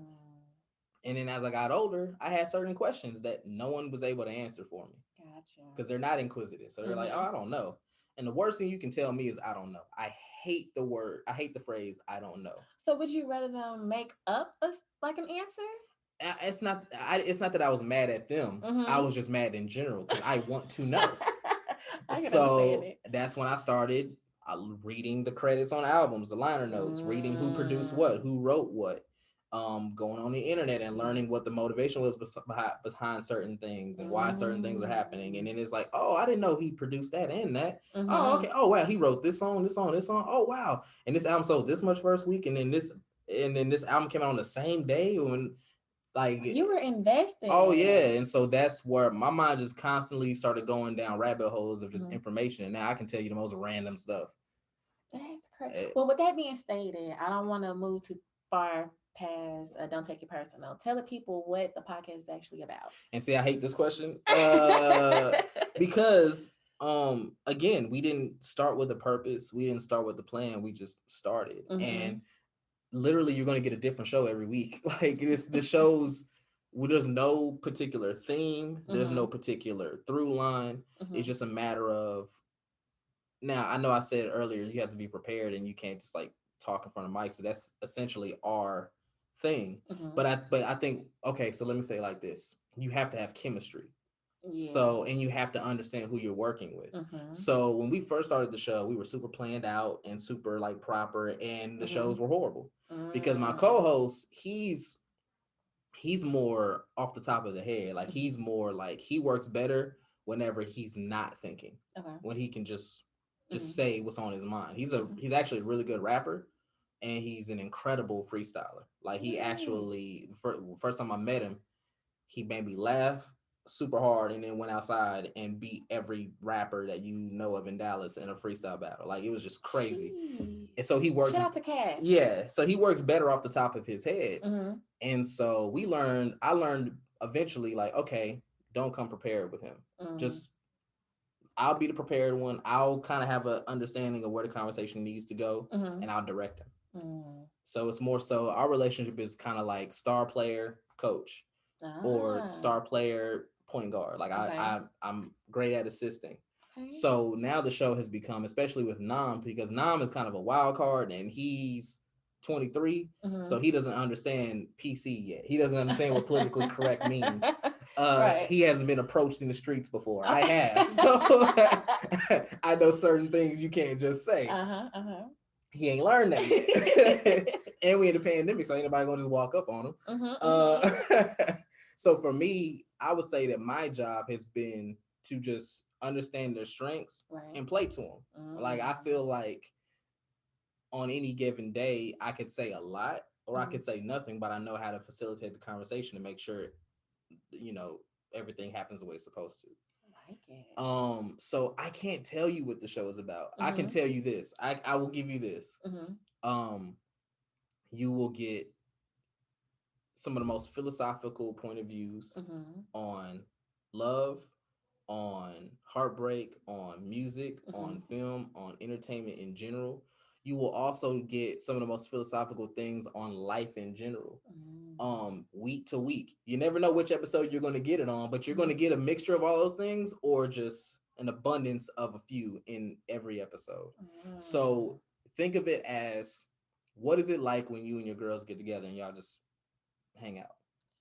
And then as I got older, I had certain questions that no one was able to answer for me. Gotcha. Because they're not inquisitive. So they're like, oh, I don't know. And the worst thing you can tell me is I don't know. I hate the phrase I don't know. So would you rather them make up an answer? It's not that I was mad at them. I was just mad in general because I want to know. I can So understand it. that's when I started reading the credits on albums, the liner notes, reading who produced what, who wrote what, going on the internet and learning what the motivation was behind certain things and why certain things are happening. And then it's like, oh, I didn't know he produced that and that. Oh, okay. Oh, wow, he wrote this song, this song, this song. Oh, wow. And this album sold this much first week, and then this album came out on the same day when, like, you were invested. oh yeah. And so that's where my mind just constantly started going down rabbit holes of just information, and now I can tell you the most random stuff. That's crazy. Well, with that being stated, I don't want to move too far past don't take it personal. Tell the people what the podcast is actually about. And see, I hate this question because again, we didn't start with a purpose, we didn't start with the plan, we just started. And literally you're going to get a different show every week. Like the shows, well, there's no particular theme, there's no particular through line. It's just a matter of, now I know I said earlier you have to be prepared and you can't just like talk in front of mics, but that's essentially our thing. But I think, okay, so let me say it like this: you have to have chemistry. So, and you have to understand who you're working with. So when we first started the show, we were super planned out and super like proper, and the shows were horrible because my co-host, he's more off the top of the head. Like he's more like, he works better whenever he's not thinking, when he can just say what's on his mind. He's actually a really good rapper, and he's an incredible freestyler. Like he actually, first time I met him, he made me laugh super hard, and then went outside and beat every rapper that you know of in Dallas in a freestyle battle. Like it was just crazy. Jeez. And so he works. Shout out to Cash. Yeah, so he works better off the top of his head. And so I learned eventually, like, okay, don't come prepared with him. Just, I'll be the prepared one. I'll kind of have an understanding of where the conversation needs to go, and I'll direct him. So it's more so our relationship is kind of like star player, coach, or star player, point guard. Like I'm great at assisting. So now the show has become, especially with Nam, because Nam is kind of a wild card, and he's 23, so he doesn't understand PC yet. He doesn't understand what politically correct means. He hasn't been approached in the streets before. I have, so I know certain things you can't just say. He ain't learned that yet. And we in the pandemic, so ain't nobody gonna just walk up on him. So for me, I would say that my job has been to just understand their strengths and play to them. Like I feel like on any given day, I could say a lot or I could say nothing, but I know how to facilitate the conversation to make sure, you know, everything happens the way it's supposed to. I like it. So I can't tell you what the show is about. I can tell you this. I will give you this. You will get some of the most philosophical point of views on love, on heartbreak, on music, on film, on entertainment in general. You will also get some of the most philosophical things on life in general, week to week. You never know which episode you're going to get it on, but you're going to get a mixture of all those things, or just an abundance of a few in every episode. So think of it as, what is it like when you and your girls get together and y'all just hang out?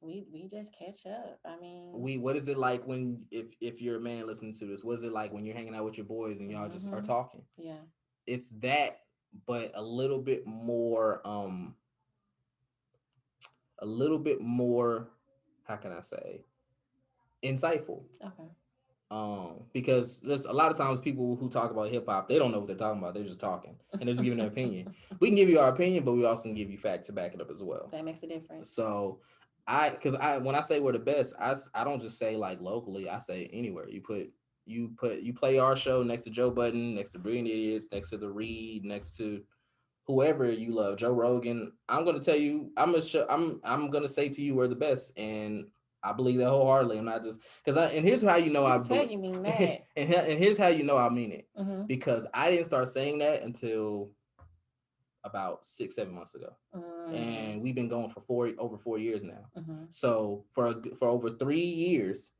We just catch up. I mean, what is it like when, if you're a man listening to this, what is it like when you're hanging out with your boys and y'all just are talking? Yeah, it's that, but a little bit more how can I say, insightful. Because there's a lot of times people who talk about hip hop, they don't know what they're talking about. They're just talking and they're just giving their opinion. We can give you our opinion, but we also can give you facts to back it up as well. That makes a difference. So when I say we're the best, I don't just say like locally. I say anywhere. You play our show next to Joe Budden, next to Brilliant Idiots, next to The Read, next to whoever you love, Joe Rogan. I'm gonna tell you, I'm gonna say to you, we're the best, and I believe that wholeheartedly. I'm not just and here's how you know I believe. You mean that. and here's how you know I mean it, because I didn't start saying that until about 6-7 months ago, and we've been going for over 4 years now. So for over 3 years,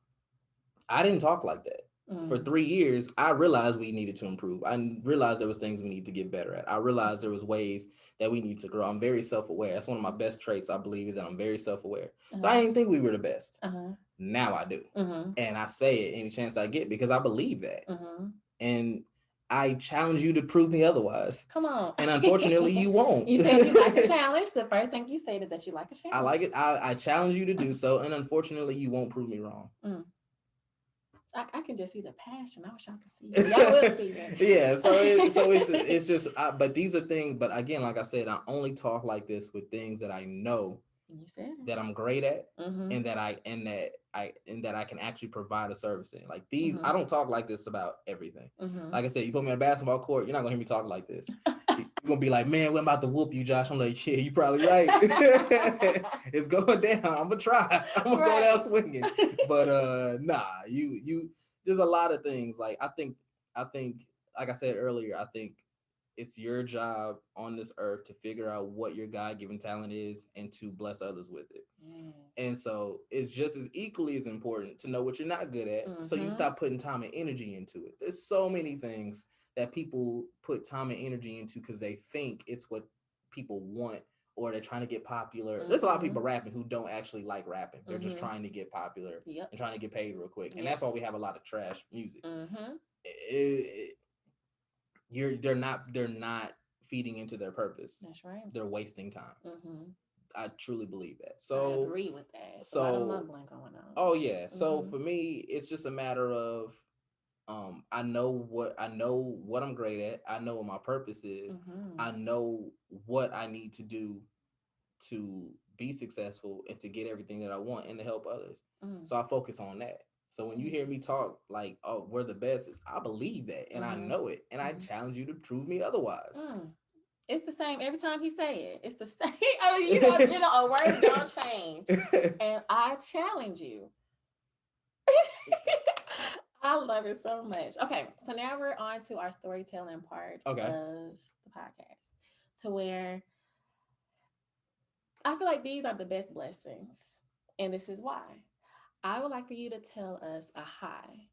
I didn't talk like that. For 3 years, I realized we needed to improve. I realized there was things we need to get better at. I realized there was ways that we need to grow. I'm very self-aware. That's one of my best traits, I believe, is that I'm very self-aware. So I didn't think we were the best. Now I do. And I say it any chance I get because I believe that. and I challenge you to prove me otherwise. Come on. And unfortunately, you won't. You said you like a challenge. The first thing you said is that you like a challenge. I like it. I challenge you to do so, and unfortunately, you won't prove me wrong. I can just see the passion. I wish y'all could see it. Y'all will see it. Yeah. So it's just. But these are things. But again, like I said, I only talk like this with things that I know. You said it. That I'm great at, and that I can actually provide a service in. Like these, I don't talk like this about everything. Like I said, you put me on a basketball court, you're not gonna hear me talk like this. You're gonna be like, man, we're about to whoop you, Josh. I'm like, yeah, you probably right. It's going down. I'm gonna try. I'm gonna go down swinging. But nah, you. There's a lot of things. Like I think, like I said earlier, I think it's your job on this earth to figure out what your God-given talent is and to bless others with it. Yes. And so it's just as equally as important to know what you're not good at. So you stop putting time and energy into it. There's so many things that people put time and energy into because they think it's what people want or they're trying to get popular. There's a lot of people rapping who don't actually like rapping. They're just trying to get popular and trying to get paid real quick. And that's why we have a lot of trash music. They're not feeding into their purpose. That's right. They're wasting time. I truly believe that. So I agree with that. So a lot of mumbling going on. Oh yeah. So for me, it's just a matter of I know what I'm great at. I know what my purpose is. I know what I need to do to be successful and to get everything that I want and to help others. So I focus on that. So when you hear me talk like, oh, we're the best, I believe that and I know it. And I challenge you to prove me otherwise. It's the same every time he say it. It's the same. I mean, you know, a word don't change. And I challenge you. I love it so much. Okay, so now we're on to our storytelling part of the podcast, to where I feel like these are the best blessings. And this is why. I would like for you to tell us a high,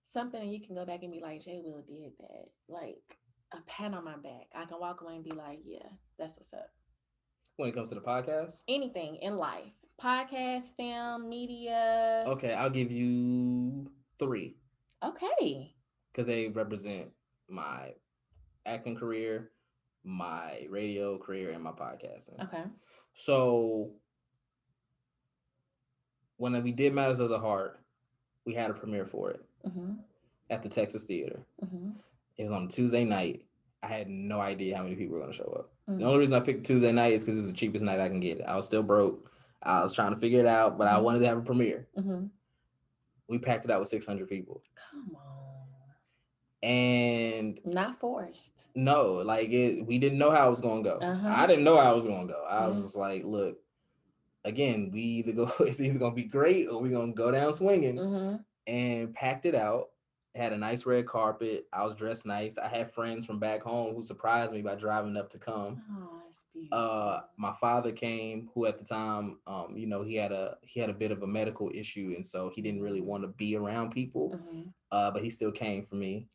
something you can go back and be like, Jay Will did that. Like a pat on my back. I can walk away and be like, yeah, that's what's up. When it comes to the podcast? Anything in life. Podcast, film, media. Okay, I'll give you 3. Okay. Because they represent my acting career, my radio career, and my podcasting. Okay. So when we did Matters of the Heart, we had a premiere for it at the Texas Theater. It was on a Tuesday night. I had no idea how many people were going to show up. The only reason I picked Tuesday night is because it was the cheapest night I can get. I was still broke. I was trying to figure it out, but I wanted to have a premiere. We packed it out with 600 people. Come on. And not forced. No, like we didn't know how it was going to go. I didn't know how it was going to go. I was just like, look, again, it's either going to be great or we're going to go down swinging. And packed it out. Had a nice red carpet. I was dressed nice. I had friends from back home who surprised me by driving up to come. Oh, that's beautiful. My father came, who at the time, he had a bit of a medical issue, and so he didn't really want to be around people. But he still came for me,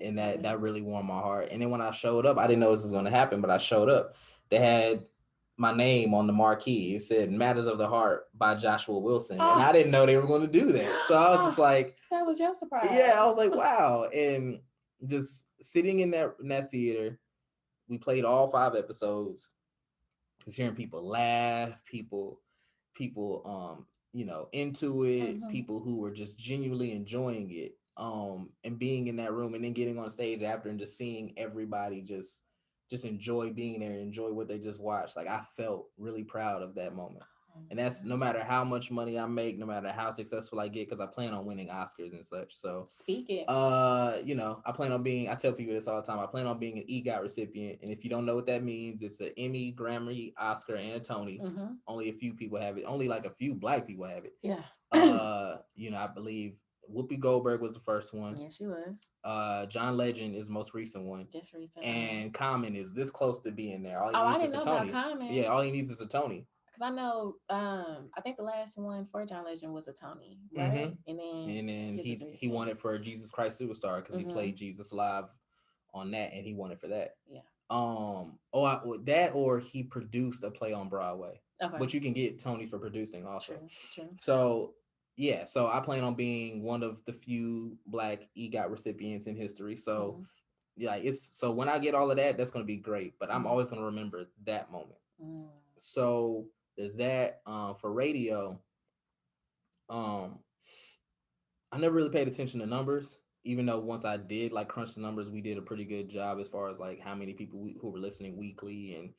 and that really warmed my heart. And then when I showed up, I didn't know this was going to happen, but I showed up. They had my name on the marquee. It said Matters of the Heart by Joshua Wilson. And I didn't know they were going to do that. So I was just like, that was your surprise. Yeah, I was like, wow. And just sitting in that theater, we played all 5 episodes. Just hearing people laugh, people into it, people who were just genuinely enjoying it. And being in that room and then getting on stage after and just seeing everybody just enjoy being there and enjoy what they just watched. Like I felt really proud of that moment. And that's no matter how much money I make, no matter how successful I get, because I plan on winning Oscars and such. So speak it. I plan on being, I tell people this all the time, I plan on being an EGOT recipient. And if you don't know what that means, it's an Emmy, Grammy, Oscar, and a Tony. Only a few people have it. Only like a few Black people have it. Yeah. I believe Whoopi Goldberg was the first one. Yeah, she was. John Legend is the most recent one. Just recent. And Common is this close to being there. I didn't know about Common. Yeah, all he needs is a Tony. Because I know, I think the last one for John Legend was a Tony, right? And then he won it for Jesus Christ Superstar because he played Jesus live on that, and he won it for that. Yeah. Or he produced a play on Broadway. Okay. But you can get Tony for producing also. True. So yeah, so I plan on being one of the few Black EGOT recipients in history. So Mm-hmm. yeah, it's so when I get all of that, that's gonna be great. But I'm Mm-hmm. always gonna remember that moment. Mm. So there's that. For radio, um, I never really paid attention to numbers, even though once I did like crunch the numbers, we did a pretty good job as far as like how many people who were listening weekly and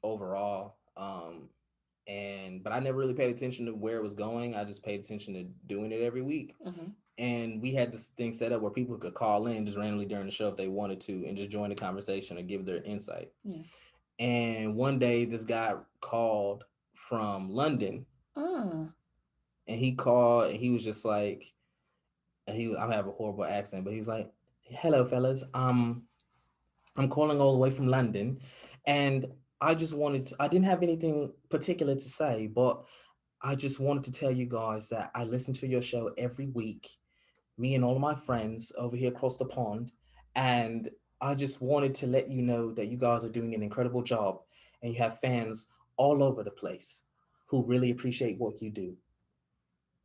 overall. But I never really paid attention to where it was going. I just paid attention to doing it every week. Mm-hmm. And we had this thing set up where people could call in just randomly during the show if they wanted to and just join the conversation and give their insight. Yeah. And one day this guy called from London Mm. and he called and he was just like, I have a horrible accent, but he was like, "Hello, fellas. I'm calling all the way from London, and I didn't have anything particular to say, but I just wanted to tell you guys that I listen to your show every week, me and all of my friends over here across the pond, and I just wanted to let you know that you guys are doing an incredible job, and you have fans all over the place who really appreciate what you do."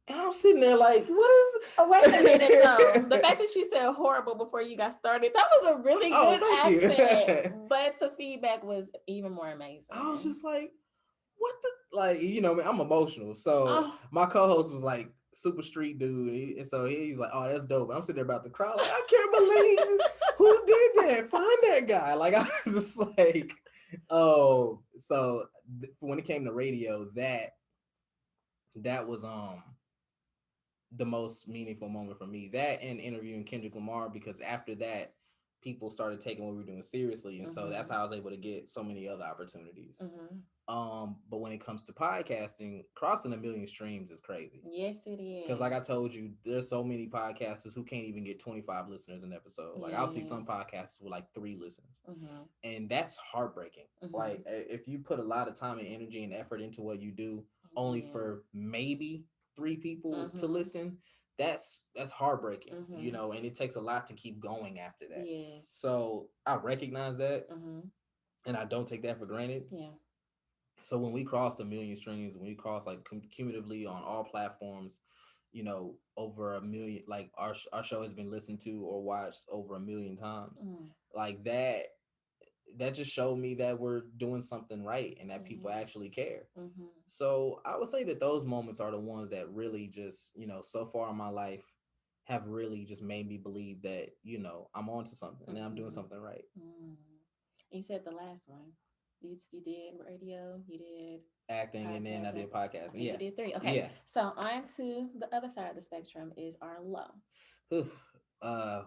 And I'm sitting there like, what Oh, wait a minute though. The is? fact that you said horrible before you got started, that was a really Oh, good thank accent. you. But the feedback was even more I was amazing. just like, what the like, man, I'm emotional. So Oh, my co-host was like super street dude. And so he's like, oh, that's dope. I'm sitting there about to cry. Like, I can't believe who did that. Find that guy. Like I was just like, oh, so when it came to radio, that was the most meaningful moment for me. That and interviewing Kendrick Lamar, because after that, people started taking what we were doing seriously, and so that's mm-hmm. how I was able to get so many other opportunities. Mm-hmm. But when it comes to podcasting, crossing a million streams is crazy. Yes, it Because like I is. told you, there's so many podcasters who can't even get 25 listeners an episode. Like I'll see some Yes. podcasters with like 3 listens, Mm-hmm. and that's heartbreaking. Mm-hmm. Like if you put a lot of time and energy and effort into what you do, only Yeah. for maybe 3 people to Mm-hmm. listen, that's heartbreaking, Mm-hmm. and it takes a lot to keep going after that. Yes. So I recognize that, Mm-hmm. and I don't take that for granted. Yeah. So when we crossed a million streams, when we crossed like cumulatively on all platforms, over a million, like our show has been listened to or watched over a million times. Mm. Like that just showed me that we're doing something right and that people actually Yes. care. Mm-hmm. So I would say that those moments are the ones that really just, so far in my life have really just made me believe that, I'm onto something and I'm doing Mm-hmm. something right. Mm. You said the last one. You did radio, you did Acting, and then I podcasting. did podcasting. Okay, Yeah. you did 3. Okay. Yeah. So on to the other side of the spectrum is our low. Oof.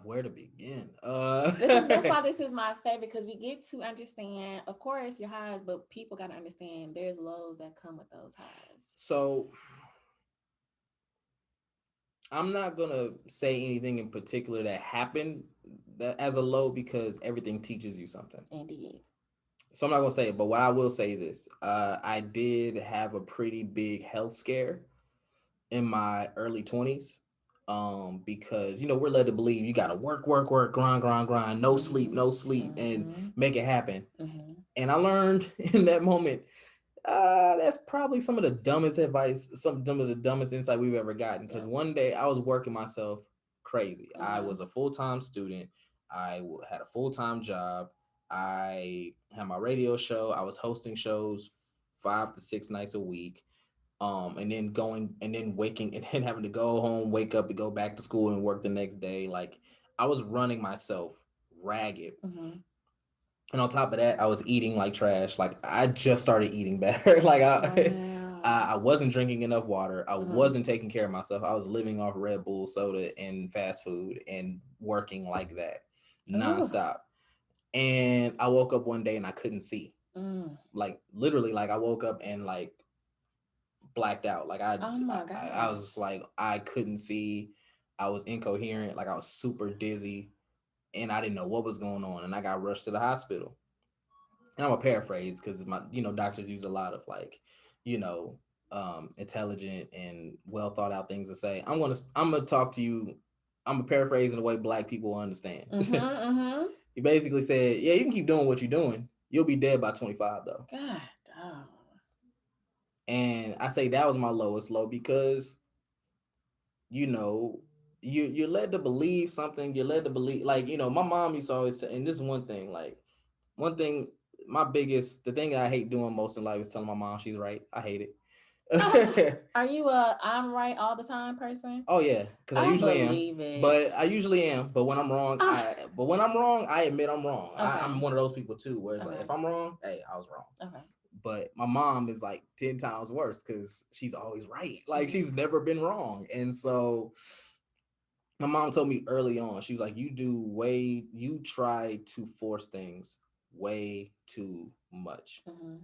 Where to begin? That's why this is my favorite, because we get to understand, of course, your highs, but people gotta understand there's lows that come with those highs. So I'm not gonna say anything in particular that happened that as a low, because everything teaches you something. Indeed. So I'm not gonna say it, but what I will say this: I did have a pretty big health scare in my early 20s. Because we're led to believe you gotta work, work, work, grind, no sleep, Mm-hmm. no sleep, and Mm-hmm. make it happen. Mm-hmm. And I learned in that moment, that's probably some of the dumbest advice, some of the dumbest insight we've ever gotten. Because one day I was working myself crazy. I Mm-hmm. was a full-time student. Had a full-time job. I had my radio show. I was hosting shows 5 to 6 nights a week. And then waking and then having to go home, wake up, and go back to school and work the next day. Like I was running myself ragged. Mm-hmm. And on top of that, I was eating like trash. Like I just started eating better. Like Wow. I wasn't drinking enough water. I Mm-hmm. wasn't taking care of myself. I was living off Red Bull soda and fast food and working like that Ooh. nonstop. And I woke up one day and I couldn't see. Mm. Like literally, like I woke up and like blacked out. Like Oh my I was just gosh. like I couldn't see. I was incoherent. Like I was super dizzy, and I didn't know what was going on. And I got rushed to the hospital. And I'm gonna paraphrase because my doctors use a lot of like you know intelligent and well thought out things to say. I'm gonna talk to you. I'm gonna paraphrase in a way Black people understand. Mm-hmm. Mm-hmm. He basically said, yeah, you can keep doing what you're doing, you'll be dead by 25 though. God. Oh. And I say that was my lowest low because you know, you're led to believe something. You're led to believe, like, my mom used to always say, and this is one thing, like, one thing, the thing that I hate doing most in life is telling my mom she's right. I hate it. Are you a I'm right all the time person? Oh yeah, because I I usually am. believe it. But I usually am. But when I'm wrong, Ah, I admit I'm wrong. I'm okay. one of those people too, where it's like, Okay. if I'm wrong, hey, I was wrong. Okay. But my mom is like 10 times worse because she's always right. Like, Mhm. she's never been wrong. And so my mom told me early on, she was like, you try to force things way too much. Mhm.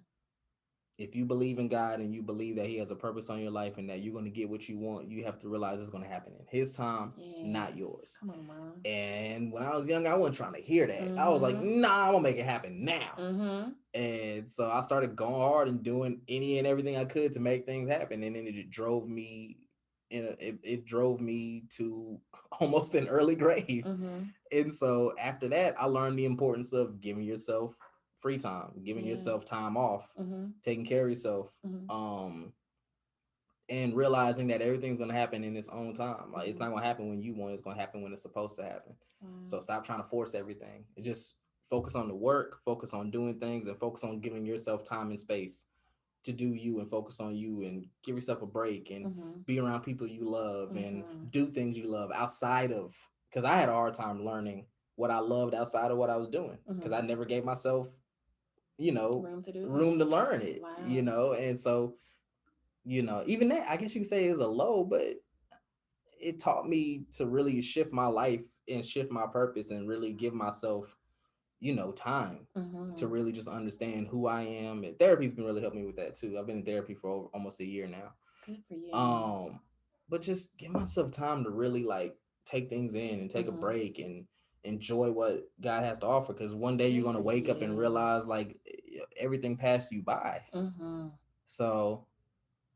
If you believe in God and you believe that he has a purpose on your life and that you're going to get what you want, you have to realize it's going to happen in his time, not Yes. yours. Come on, mom. And when I was young, I wasn't trying to hear that. I was like, Mhm. nah, I'm going to make it happen now. Mhm. And so I started going hard and doing any and everything I could to make things happen. And then it drove me it drove me to almost an early grave. Mhm. And so after that, I learned the importance of giving yourself free time, giving Yeah. yourself time off, Mhm. taking care of yourself, Mhm. and realizing that everything's gonna happen in its own time. Like, it's Mhm. not gonna happen when you want, it's gonna happen when it's supposed to happen. So Wow. stop trying to force everything. Just focus on the work, focus on doing things, and focus on giving yourself time and space to do you and focus on you and give yourself a break and Mhm. be around people you love and Mhm. do things you love outside of, because I had a hard time learning what I loved outside of what I was doing because I Mhm. never gave myself, you know, Room to do room to that. learn it, Wow. and so, even that, I guess you could say, is a low, but it taught me to really shift my life and shift my purpose and really give myself, time to Mhm. really just understand who I am. And therapy's been really helping me with that too. I've been in therapy for almost a year now. Good for you. But just give myself time to really, like, take things in and take a Mhm. break and enjoy what God has to offer. Because one day you're Good gonna for wake up and you. realize, like, everything passed you by. Mhm. So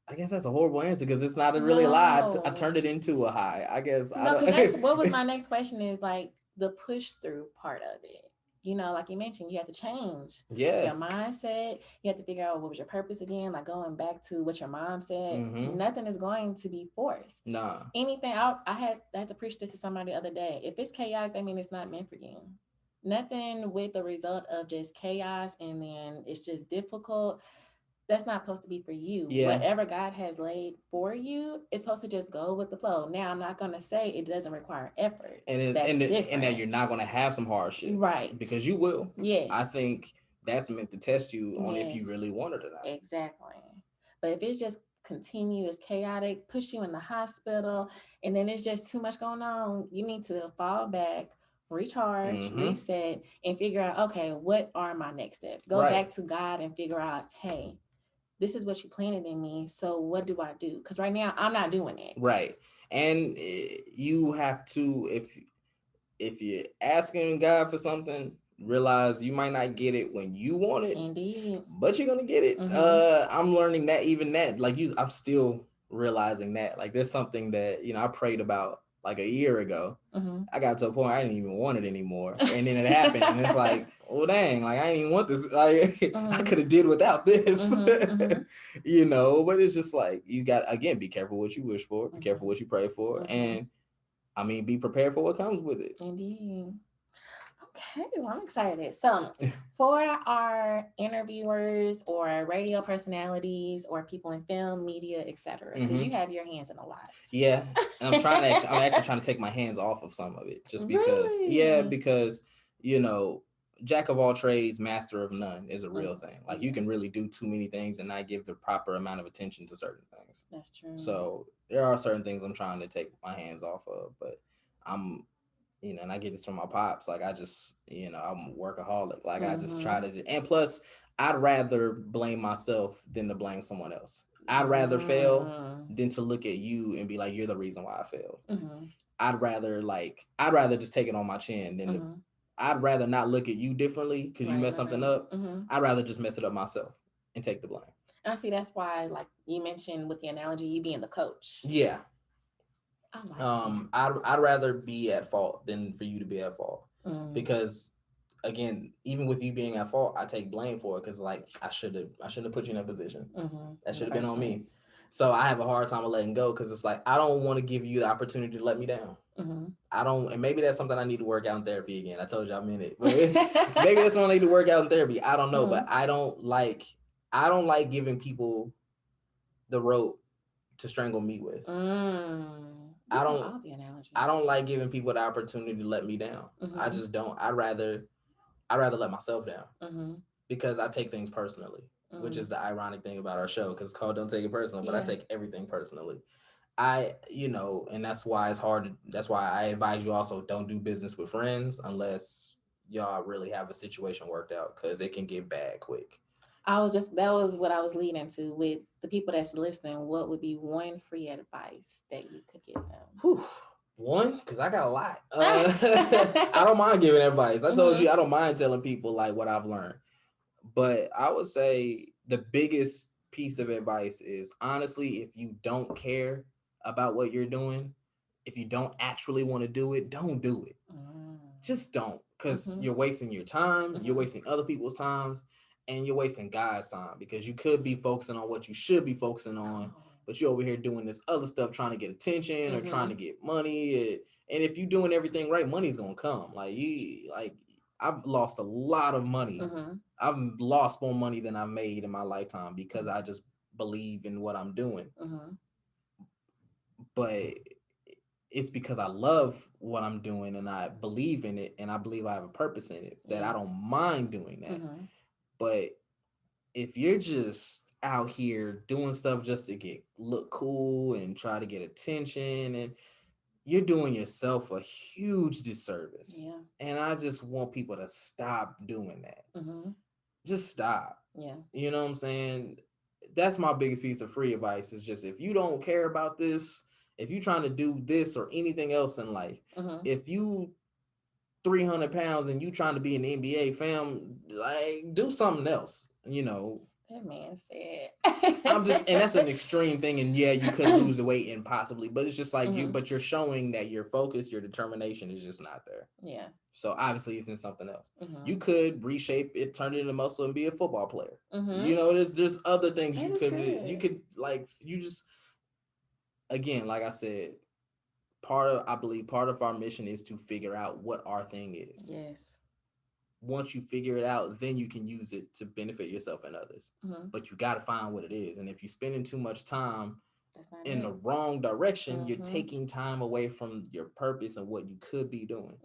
I guess that's a horrible answer because it's not really a lie. I No. turned it into a high. I guess I No, because that's what was don't. my next question is like the push through part of it. Like you mentioned, you have to change Yeah. your mindset. You have to figure out what was your purpose again. Like going back to what your mom said, Mm-hmm. nothing is going to be forced. Nah. Anything out, I had to preach this to somebody the other day. If it's chaotic, that means it's not meant for you. Nothing with the result of just chaos and then it's just difficult, that's not supposed to be for you. Yeah. Whatever God has laid for you is supposed to just go with the flow. Now, I'm not going to say it doesn't require effort. That's And that different. you're not going to have some hardships, Right. because you will. I Yes. think that's meant to test you on if you Yes. really want it or not. Exactly. But if it's just continuous chaotic, push you in the hospital, and then it's just too much going on, you need to fall back, recharge, Mm-hmm. reset, and figure out, okay, what are my next steps? Go Right. back to God and figure out, hey, this is what you planted in me. So what do I do? Because right now I'm not doing it. Right. And you have to, if you're asking God for something, realize you might not get it when you want it, Indeed. but you're gonna get it. Mm-hmm. I'm learning that, even that, like, I'm still realizing that, like, there's something that, I prayed about like a year ago. Mm-hmm. I got to a point I didn't even want it anymore, and then it happened, and it's like, oh dang, like, I didn't even want this. Like, I Mm-hmm. could have did without this. Mm-hmm. Mm-hmm. But it's just like, you got, again, be careful what you wish for, be careful what you pray for, Mm-hmm. and I mean, be prepared for what comes with it. Indeed. Okay, well, I'm excited. So, for our interviewers or radio personalities or people in film, media, etc., because you have your hands in a lot. Yeah, and I'm actually trying to take my hands off of some of it, just because. Yeah, Really? because, you know, jack of all trades, master of none is a real Mm, thing. Like, you yeah, can really do too many things and not give the proper amount of attention to certain things. that's true. So there are certain things I'm trying to take my hands off of, but I'm, and I get this from my pops. Like, I just, I'm a workaholic. Like, I just Mm-hmm. try to, and plus, I'd rather blame myself than to blame someone else. I'd rather fail Mm-hmm. than to look at you and be like, you're the reason why I failed. Mm-hmm. I'd rather just take it on my chin than Mm-hmm. I'd rather not look at you differently because you messed something Right. up. Mm-hmm. I'd rather just mess it up myself and take the blame. I see. That's why, like you mentioned with the analogy, you being the coach. Yeah. I like that. I'd rather be at fault than for you to be at fault, Mm. because, again, even with you being at fault, I take blame for it, because, like, I should have put you in that position. Mm-hmm. That In the should have been first on me. place. So I have a hard time of letting go because it's like I don't want to give you the opportunity to let me down. I don't, and maybe that's something I need to work out in therapy again. I told you I'm in it, but maybe that's something I need to work out in therapy. I don't know, but I don't like giving people the rope to strangle me with. I don't like giving people the opportunity to let me down. I just don't. I'd rather let myself down because I take things personally, which is the ironic thing about our show because it's called Don't Take It Personal, but I take everything personally. And that's why it's hard. That's why I advise you also don't do business with friends unless y'all really have a situation worked out because it can get bad quick. That was what I was leading to with the people that's listening. What would be one free advice that you could give them? One, because I got a lot. I don't mind giving advice. I told you I don't mind telling people like what I've learned. But I would say the biggest piece of advice is honestly, if you don't care about what you're doing, if you don't actually want to do it, don't do it. Just don't, because you're wasting your time, you're wasting other people's times, and you're wasting God's time because you could be focusing on what you should be focusing on, but you're over here doing this other stuff, trying to get attention or trying to get money. And if you're doing everything right, money's gonna come. I've lost a lot of money. I've lost more money than I've made in my lifetime because I just believe in what I'm doing. But it's because I love what I'm doing and I believe in it and I believe I have a purpose in it that I don't mind doing that. But if you're just out here doing stuff just to look cool and try to get attention, and you're doing yourself a huge disservice. And I just want people to stop doing that. Just stop. You know what I'm saying? That's my biggest piece of free advice is just if you don't care about this, if you're trying to do this or anything else in life, if you 300 pounds and you trying to be an NBA fam, like do something else, you know. That man said. And that's an extreme thing. And yeah, you could lose the weight and possibly, but it's just like but you're showing that your focus, your determination is just not there. Yeah. So obviously it's in something else. You could reshape it, turn it into muscle and be a football player. You know, there's other things you could do. You could again, like I said, I believe part of our mission is to figure out what our thing is. Yes. Once you figure it out, then you can use it to benefit yourself and others. But you got to find what it is. And if you're spending too much time in the wrong direction, you're taking time away from your purpose and what you could be doing.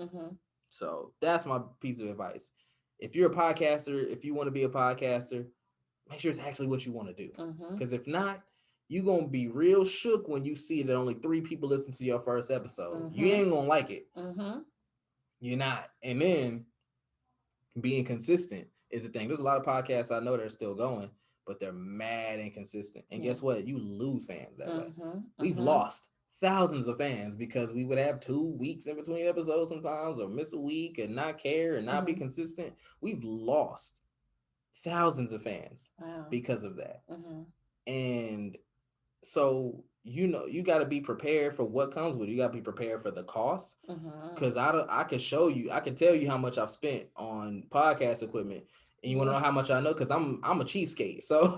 So that's my piece of advice. If you're a podcaster, if you want to be a podcaster, make sure it's actually what you want to do. Because if not, you're going to be real shook when you see that only 3 people listen to your first episode. You ain't going to like it. You're not. And then being consistent is the thing. There's a lot of podcasts I know that are still going, but they're mad inconsistent. And guess what? You lose fans that way. We've lost thousands of fans because we would have 2 weeks in between episodes sometimes or miss a week and not care and not be consistent. We've lost thousands of fans because of that. And so, you know, you got to be prepared for what comes with it. You got to be prepared for the cost. Because I can show you, I can tell you how much I've spent on podcast equipment. And you want to know how much I know? Because I'm a cheapskate. So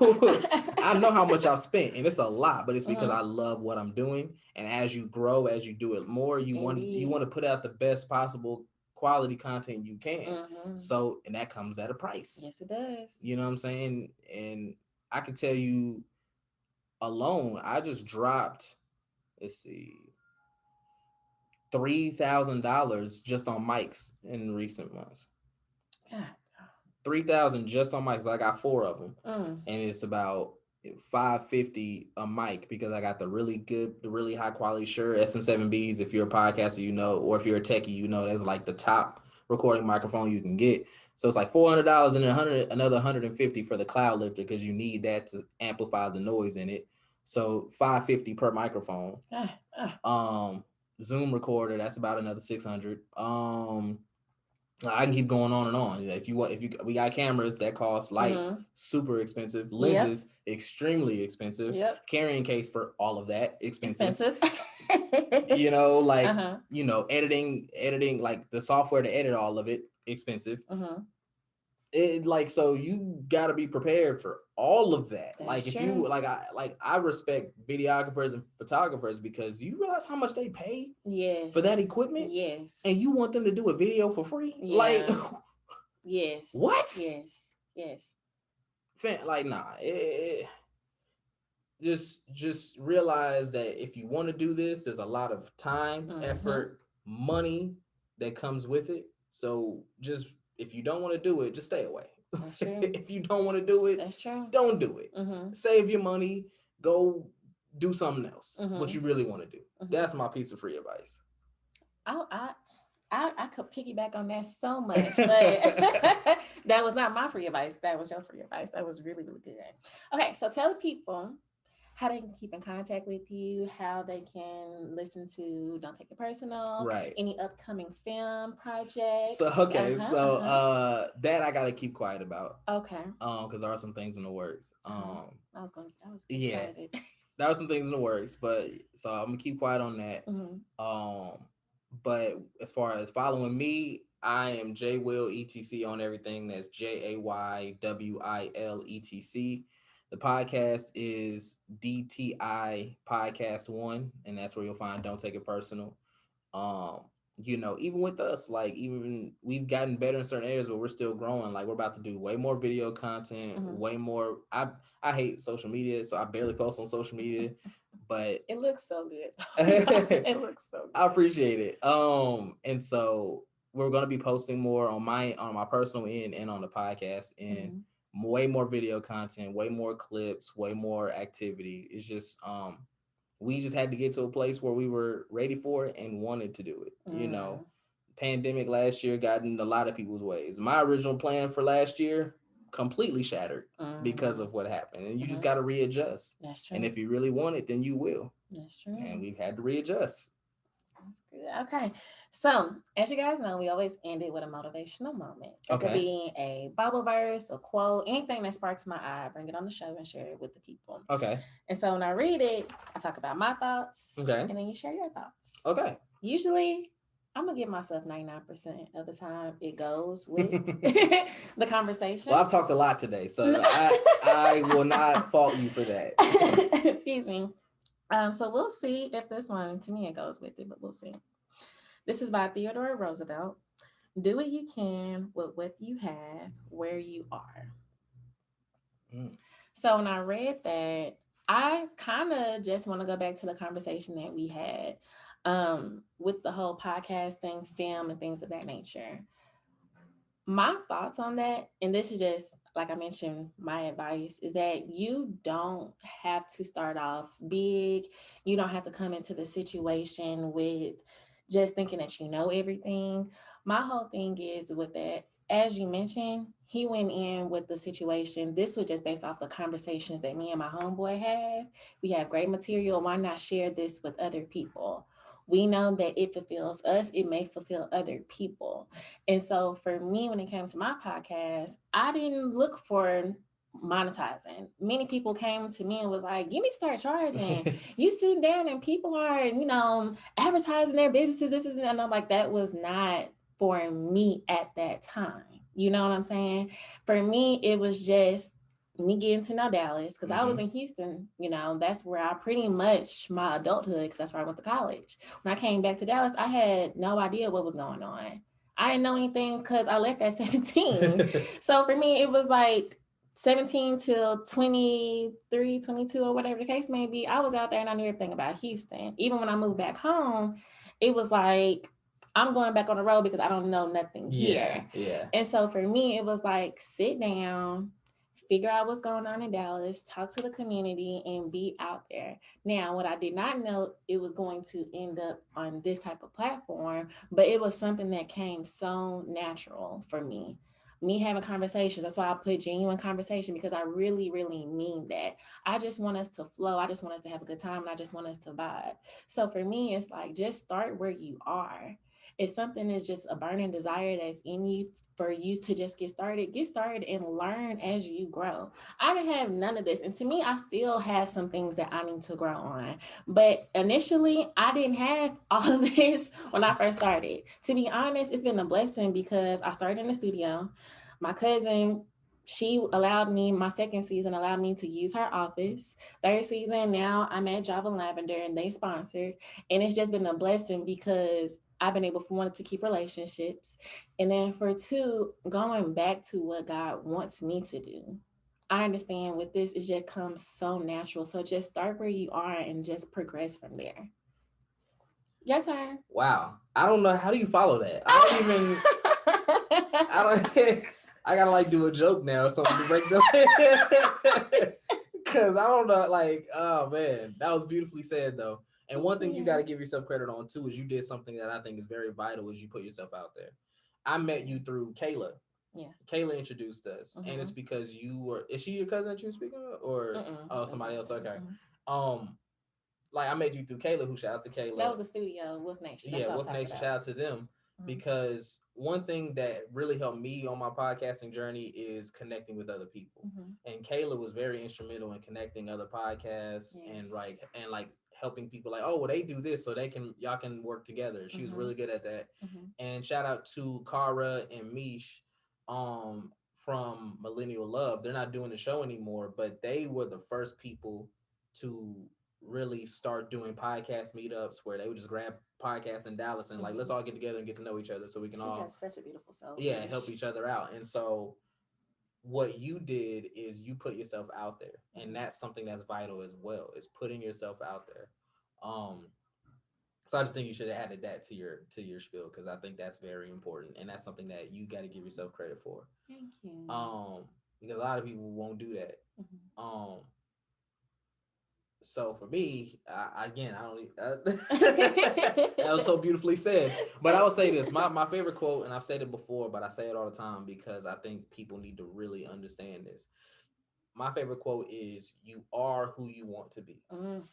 I know how much I've spent. And it's a lot, but it's because I love what I'm doing. And as you grow, as you do it more, you want to put out the best possible quality content you can. So, and that comes at a price. Yes, it does. You know what I'm saying? And I can tell you alone, I just dropped, $3,000 just on mics in recent months. $3,000 just on mics. I got 4 of them, and it's about $550 a mic because I got the really high quality Shure SM7Bs. If you're a podcaster, you know, or if you're a techie, you know, that's like the top recording microphone you can get. So it's like $400 and another $150 for the cloud lifter because you need that to amplify the noise in it. So $550 per microphone. Zoom recorder, that's about another $600. I can keep going on and on. We got cameras that cost, lights, super expensive, lenses, extremely expensive, carrying case for all of that, expensive. You know, like, you know, editing, like the software to edit all of it, expensive. It like, so you got to be prepared for all of that. That's like if true. you I respect videographers and photographers because you realize how much they pay Yes. for that equipment, Yes. and you want them to do a video for free. Yeah. Like yes. what? Yes. Yes. Like nah. Just realize that if you want to do this, there's a lot of time, effort, money that comes with it. So just, if you don't want to do it, just stay away. That's true. If you don't want to do it, That's true. don't do it. Save your money, go do something else, what you really want to do. That's my piece of free advice. I could piggyback on that so much, but that was not my free advice. That was your free advice. That was really, really good. Okay, so tell the people how they can keep in contact with you, how they can listen to Don't Take It Personal, right? Any upcoming film projects. So that I gotta keep quiet about. Okay. Because there are some things in the works. I was excited. There are some things in the works, but so I'm gonna keep quiet on that. But as far as following me, I am JWill ETC on everything. That's JAYWILETC. The podcast is DTI Podcast 1, and that's where you'll find Don't Take It Personal. Even with us, like, even we've gotten better in certain areas, but we're still growing. Like, we're about to do way more video content, way more. I hate social media, so I barely post on social media, but it looks so good. It looks so good. I appreciate it. And so we're gonna be posting more on my personal end and on the podcast, and way more video content, way more clips, way more activity. It's just we just had to get to a place where we were ready for it and wanted to do it. Pandemic last year got in a lot of people's ways. My original plan for last year completely shattered because of what happened, and you just got to readjust. That's true. And if you really want it, then you will. That's true. And we've had to readjust. That's good. Okay. So, as you guys know, we always end it with a motivational moment. It could be a Bible verse, a quote, anything that sparks my eye. Bring it on the show and share it with the people. Okay. And so when I read it, I talk about my thoughts. Okay. And then you share your thoughts. Okay. Usually, I'm going to give myself 99% of the time it goes with the conversation. Well, I've talked a lot today, so I will not fault you for that. Excuse me. So we'll see if this one, to me, it goes with it, but we'll see. This is by Theodore Roosevelt. Do what you can with what you have, where you are. So when I read that, I kind of just want to go back to the conversation that we had with the whole podcasting, film, and things of that nature. My thoughts on that, and this is just, like I mentioned, my advice is that you don't have to start off big. You don't have to come into the situation with just thinking that you know everything. My whole thing is with that, as you mentioned, he went in with the situation. This was just based off the conversations that me and my homeboy have. We have great material. Why not share this with other people? We know that it fulfills us, it may fulfill other people. And so for me, when it came to my podcast, I didn't look for monetizing. Many people came to me and was like, you need to start charging. You sitting down and people are, advertising their businesses. This is, and I'm like, that was not for me at that time. You know what I'm saying? For me, it was just me getting to know Dallas, because I was in Houston, that's where I pretty much my adulthood, because that's where I went to college. When I came back to Dallas, I had no idea what was going on. I didn't know anything because I left at 17. So for me, it was like 17 till 23, 22, or whatever the case may be. I was out there and I knew everything about Houston. Even when I moved back home, it was like, I'm going back on the road because I don't know nothing here. Yeah. And so for me, it was like, sit down, figure out what's going on in Dallas, talk to the community, and be out there. Now, what I did not know, it was going to end up on this type of platform, but it was something that came so natural for me. Me having conversations, that's why I put genuine conversation, because I really, really mean that. I just want us to flow. I just want us to have a good time, and I just want us to vibe. So for me, it's like, just start where you are. If something is just a burning desire that's in you for you to just get started and learn as you grow. I didn't have none of this. And to me, I still have some things that I need to grow on. But initially, I didn't have all of this when I first started. To be honest, it's been a blessing because I started in the studio. My cousin, she allowed me, my second season allowed me to use her office. Third season, now I'm at Java Lavender and they sponsored. And it's just been a blessing because I've been able, for one, to keep relationships. And then for two, going back to what God wants me to do. I understand with this, it just comes so natural. So just start where you are and just progress from there. Your turn. Wow. I don't know. How do you follow that? I don't even. I don't. I gotta like do a joke now or something to break them. Cause I don't know. Like, oh man, that was beautifully said though. And one thing you got to give yourself credit on too is you did something that I think is very vital. Is you put yourself out there. I met you through Kayla. Yeah. Kayla introduced us, and it's because you were. Is she your cousin that you were speaking of, or somebody else? Okay. Like I met you through Kayla, who shout out to Kayla. That was the studio, Wolf Nation. That's Wolf Nation, shout out to them. Because one thing that really helped me on my podcasting journey is connecting with other people. And Kayla was very instrumental in connecting other podcasts and like helping people like, oh, well, they do this so y'all can work together. She was really good at that. And shout out to Kara and Mish from Millennial Love. They're not doing the show anymore, but they were the first people to really start doing podcast meetups where they would just grab podcasts in Dallas and like, let's all get together and get to know each other so we can all has such a beautiful self. Help each other out. And so what you did is you put yourself out there, and that's something that's vital as well, is putting yourself out there. So I just think you should have added that to your spiel, because I think that's very important, and that's something that you got to give yourself credit for. Thank you. Because a lot of people won't do that. So for me, I don't. That was so beautifully said. But I will say this: my favorite quote, and I've said it before, but I say it all the time because I think people need to really understand this. My favorite quote is, "You are who you want to be," and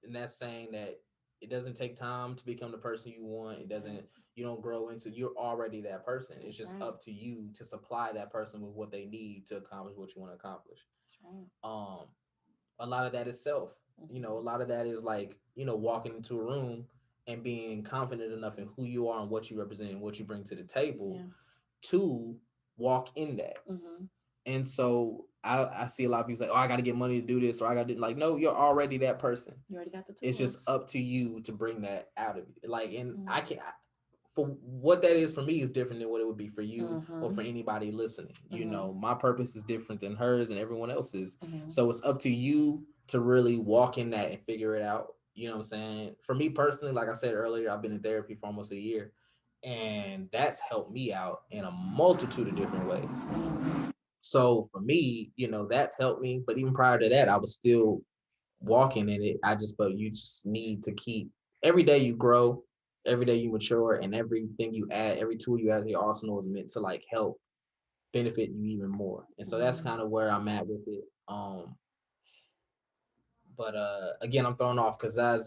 that's saying that it doesn't take time to become the person you want. It doesn't. You don't grow into. You're already that person. It's just up to you to supply that person with what they need to accomplish what you want to accomplish. A lot of that is self. A lot of that is like, walking into a room and being confident enough in who you are and what you represent and what you bring to the table to walk in that. And so I see a lot of people say, oh, I got to get money to do this, or I got to like, no, you're already that person. You already got the tools. It's just up to you to bring that out of you. Like, and I can't, for what that is for me is different than what it would be for you or for anybody listening. My purpose is different than hers and everyone else's. So it's up to you to really walk in that and figure it out. You know what I'm saying? For me personally, like I said earlier, I've been in therapy for almost a year, and that's helped me out in a multitude of different ways. So for me, that's helped me. But even prior to that, I was still walking in it. I just felt you just need to keep, every day you grow, every day you mature, and everything you add, every tool you add in your arsenal is meant to like help benefit you even more. And so that's kind of where I'm at with it. But again, I'm thrown off because I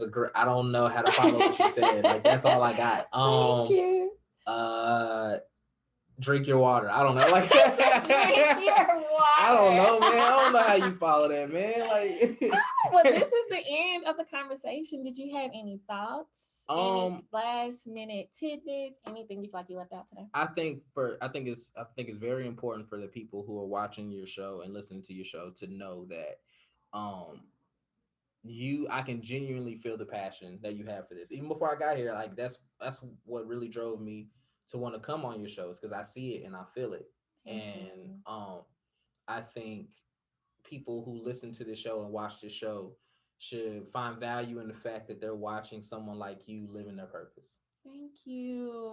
don't know how to follow what you said. Like, that's all I got. Thank you. Drink your water. I don't know. Like, drink your water. I don't know, man. I don't know how you follow that, man. Like, well, this is the end of the conversation. Did you have any thoughts? Any last minute tidbits? Anything you feel like you left out today? I think it's very important for the people who are watching your show and listening to your show to know that I can genuinely feel the passion that you have for this. Even before I got here, like that's what really drove me to want to come on your shows, because I see it and I feel it. And I think people who listen to this show and watch this show should find value in the fact that they're watching someone like you living their purpose. Thank you.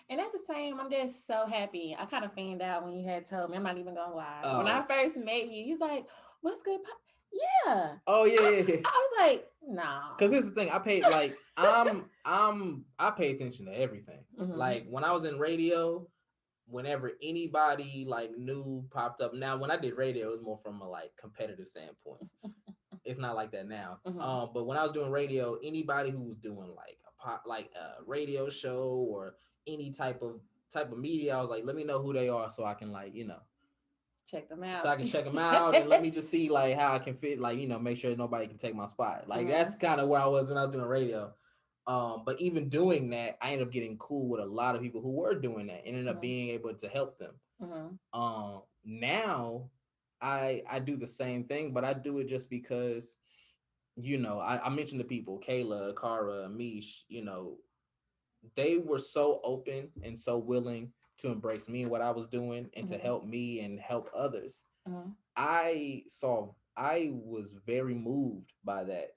And that's the same. I'm just so happy. I kind of fanned out when you had told me. I'm not even gonna lie. When I first met you, you was like, "What's good?" Yeah. Oh yeah. I was like, nah. Because here's the thing. I paid like I pay attention to everything. Like when I was in radio, whenever anybody like new popped up. Now, when I did radio, it was more from a like competitive standpoint. It's not like that now. But when I was doing radio, anybody who was doing like a radio show or any type of media, I was like, let me know who they are so I can like, check them out. So I can check them out and let me just see like how I can fit, like, make sure nobody can take my spot. Like that's kind of where I was when I was doing radio. But even doing that, I ended up getting cool with a lot of people who were doing that, and ended up being able to help them. Now I do the same thing, but I do it just because, I mentioned the people, Kayla, Kara, Mish, they were so open and so willing to embrace me and what I was doing and to help me and help others. I was very moved by that.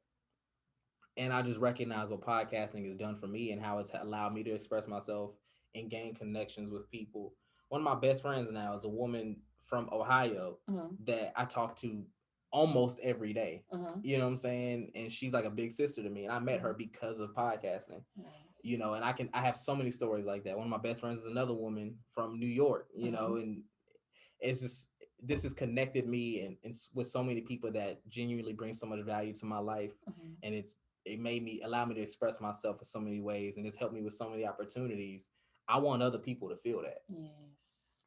And I just recognize what podcasting has done for me and how it's allowed me to express myself and gain connections with people. One of my best friends now is a woman from Ohio that I talk to almost every day. You know what I'm saying? And she's like a big sister to me. And I met her because of podcasting. Nice. And I have so many stories like that. One of my best friends is another woman from New York, and it's just, this has connected me and with so many people that genuinely bring so much value to my life. And it made me allow me to express myself in so many ways, and it's helped me with so many opportunities. I want other people to feel that. Yes.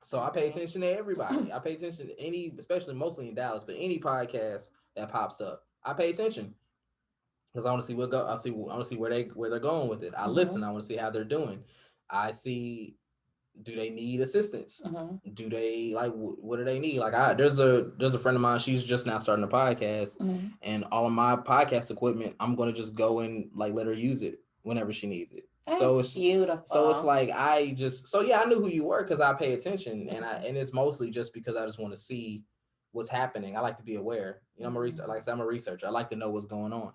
So I pay attention to everybody. I pay attention to any, especially mostly in Dallas, but any podcast that pops up, I pay attention because I want to see I want to see where they're going with it. I listen. I want to see how they're doing. I see, do they need assistance? Do they what do they need? Like there's a friend of mine. She's just now starting a podcast, and all of my podcast equipment, I'm gonna just go and like let her use it whenever she needs it. So it's beautiful. So it's like I knew who you were because I pay attention, and it's mostly just because I just want to see what's happening. I like to be aware. I'm a researcher. Like I said, I'm a researcher. I like to know what's going on.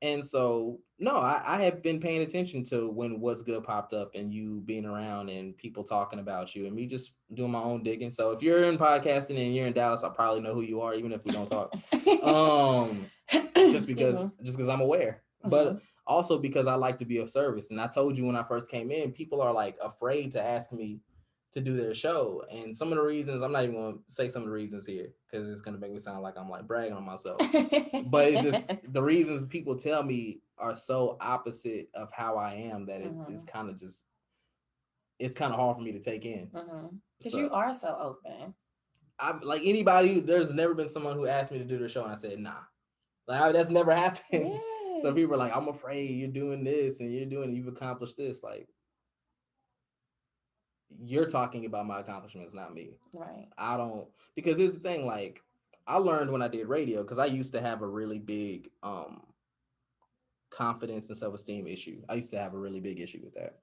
And so, no, I have been paying attention to when What's Good popped up and you being around and people talking about you and me just doing my own digging. So if you're in podcasting and you're in Dallas, I probably know who you are, even if we don't talk. Just because I'm aware, but also because I like to be of service. And I told you when I first came in, people are like afraid to ask me to do their show. And some of the reasons, I'm not even going to say some of the reasons here because it's going to make me sound like I'm like bragging on myself. But it's just the reasons people tell me are so opposite of how I am that it's kind of just, it's kind of hard for me to take in. Because you are so open. I'm like anybody, there's never been someone who asked me to do their show and I said, nah. Like that's never happened. Yes. So people are like, I'm afraid you're doing this and you've accomplished this. Like, you're talking about my accomplishments, not me. Right. I don't, because here's the thing, like I learned when I did radio, because I used to have a really big confidence and self-esteem issue. I used to have a really big issue with that.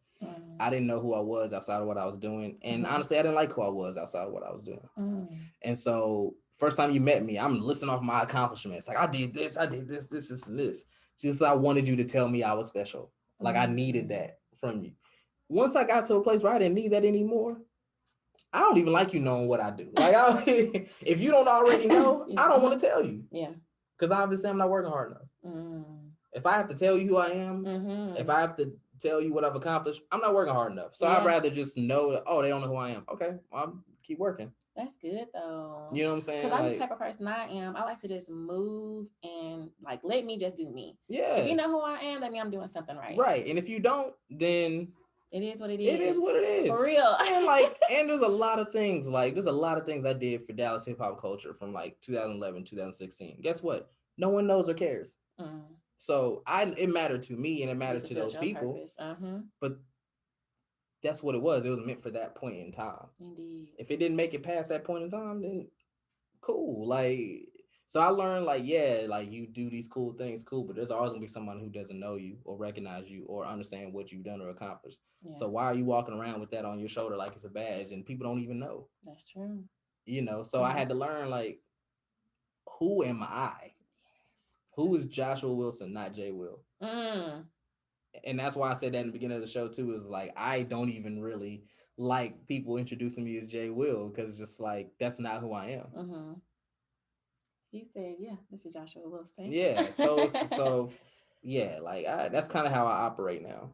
I didn't know who I was outside of what I was doing. And honestly, I didn't like who I was outside of what I was doing. And so first time you met me, I'm listing off my accomplishments. Like I did this, and this. Just I wanted you to tell me I was special. Like I needed that from you. Once I got to a place where I didn't need that anymore, I don't even like you knowing what I do. Like, if you don't already know, I don't want to tell you. Yeah. Because obviously I'm not working hard enough. If I have to tell you who I am, if I have to tell you what I've accomplished, I'm not working hard enough. So I'd rather just know that, oh, they don't know who I am. Okay, well, I'll keep working. That's good though. You know what I'm saying? Because I'm the type of person I am. I like to just move and like let me just do me. Yeah. If you know who I am, that means I'm doing something right. Right. And if you don't, then it is what it is. It is what it is. For real. and there's a lot of things I did for Dallas hip hop culture from like 2011, 2016. Guess what? No one knows or cares. So it mattered to me and it mattered to those people. But that's what it was. It was meant for that point in time. Indeed. If it didn't make it past that point in time, then cool. Like, so I learned like, yeah, like you do these cool things, cool, but there's always gonna be someone who doesn't know you or recognize you or understand what you've done or accomplished. Yeah. So why are you walking around with that on your shoulder like it's a badge and people don't even know? That's true. So I had to learn like, who am I? Yes. Who is Joshua Wilson, not Jay Will? And that's why I said that in the beginning of the show too, is like, I don't even really like people introducing me as Jay Will, because it's just like, that's not who I am. He said, yeah, this is Joshua Wilson. Yeah. So yeah, like that's kind of how I operate now.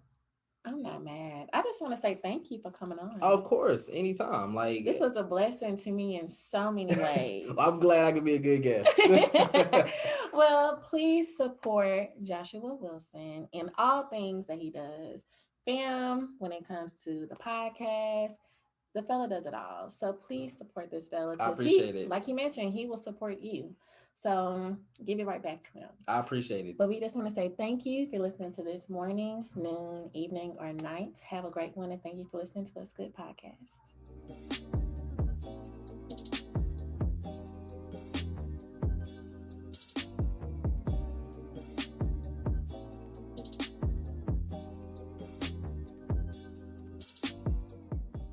I'm not mad. I just want to say thank you for coming on. Of course, anytime. Like, this was a blessing to me in so many ways. I'm glad I could be a good guest. Well, please support Joshua Wilson in all things that he does. Fam, when it comes to the podcast, The fella does it all. So please support this fella I because appreciate it. like he mentioned, he will support you. So give it right back to him. I appreciate it. But we just want to say thank you if you're listening to this morning, noon, evening, or night. Have a great one, and thank you for listening to What's Good Podcast.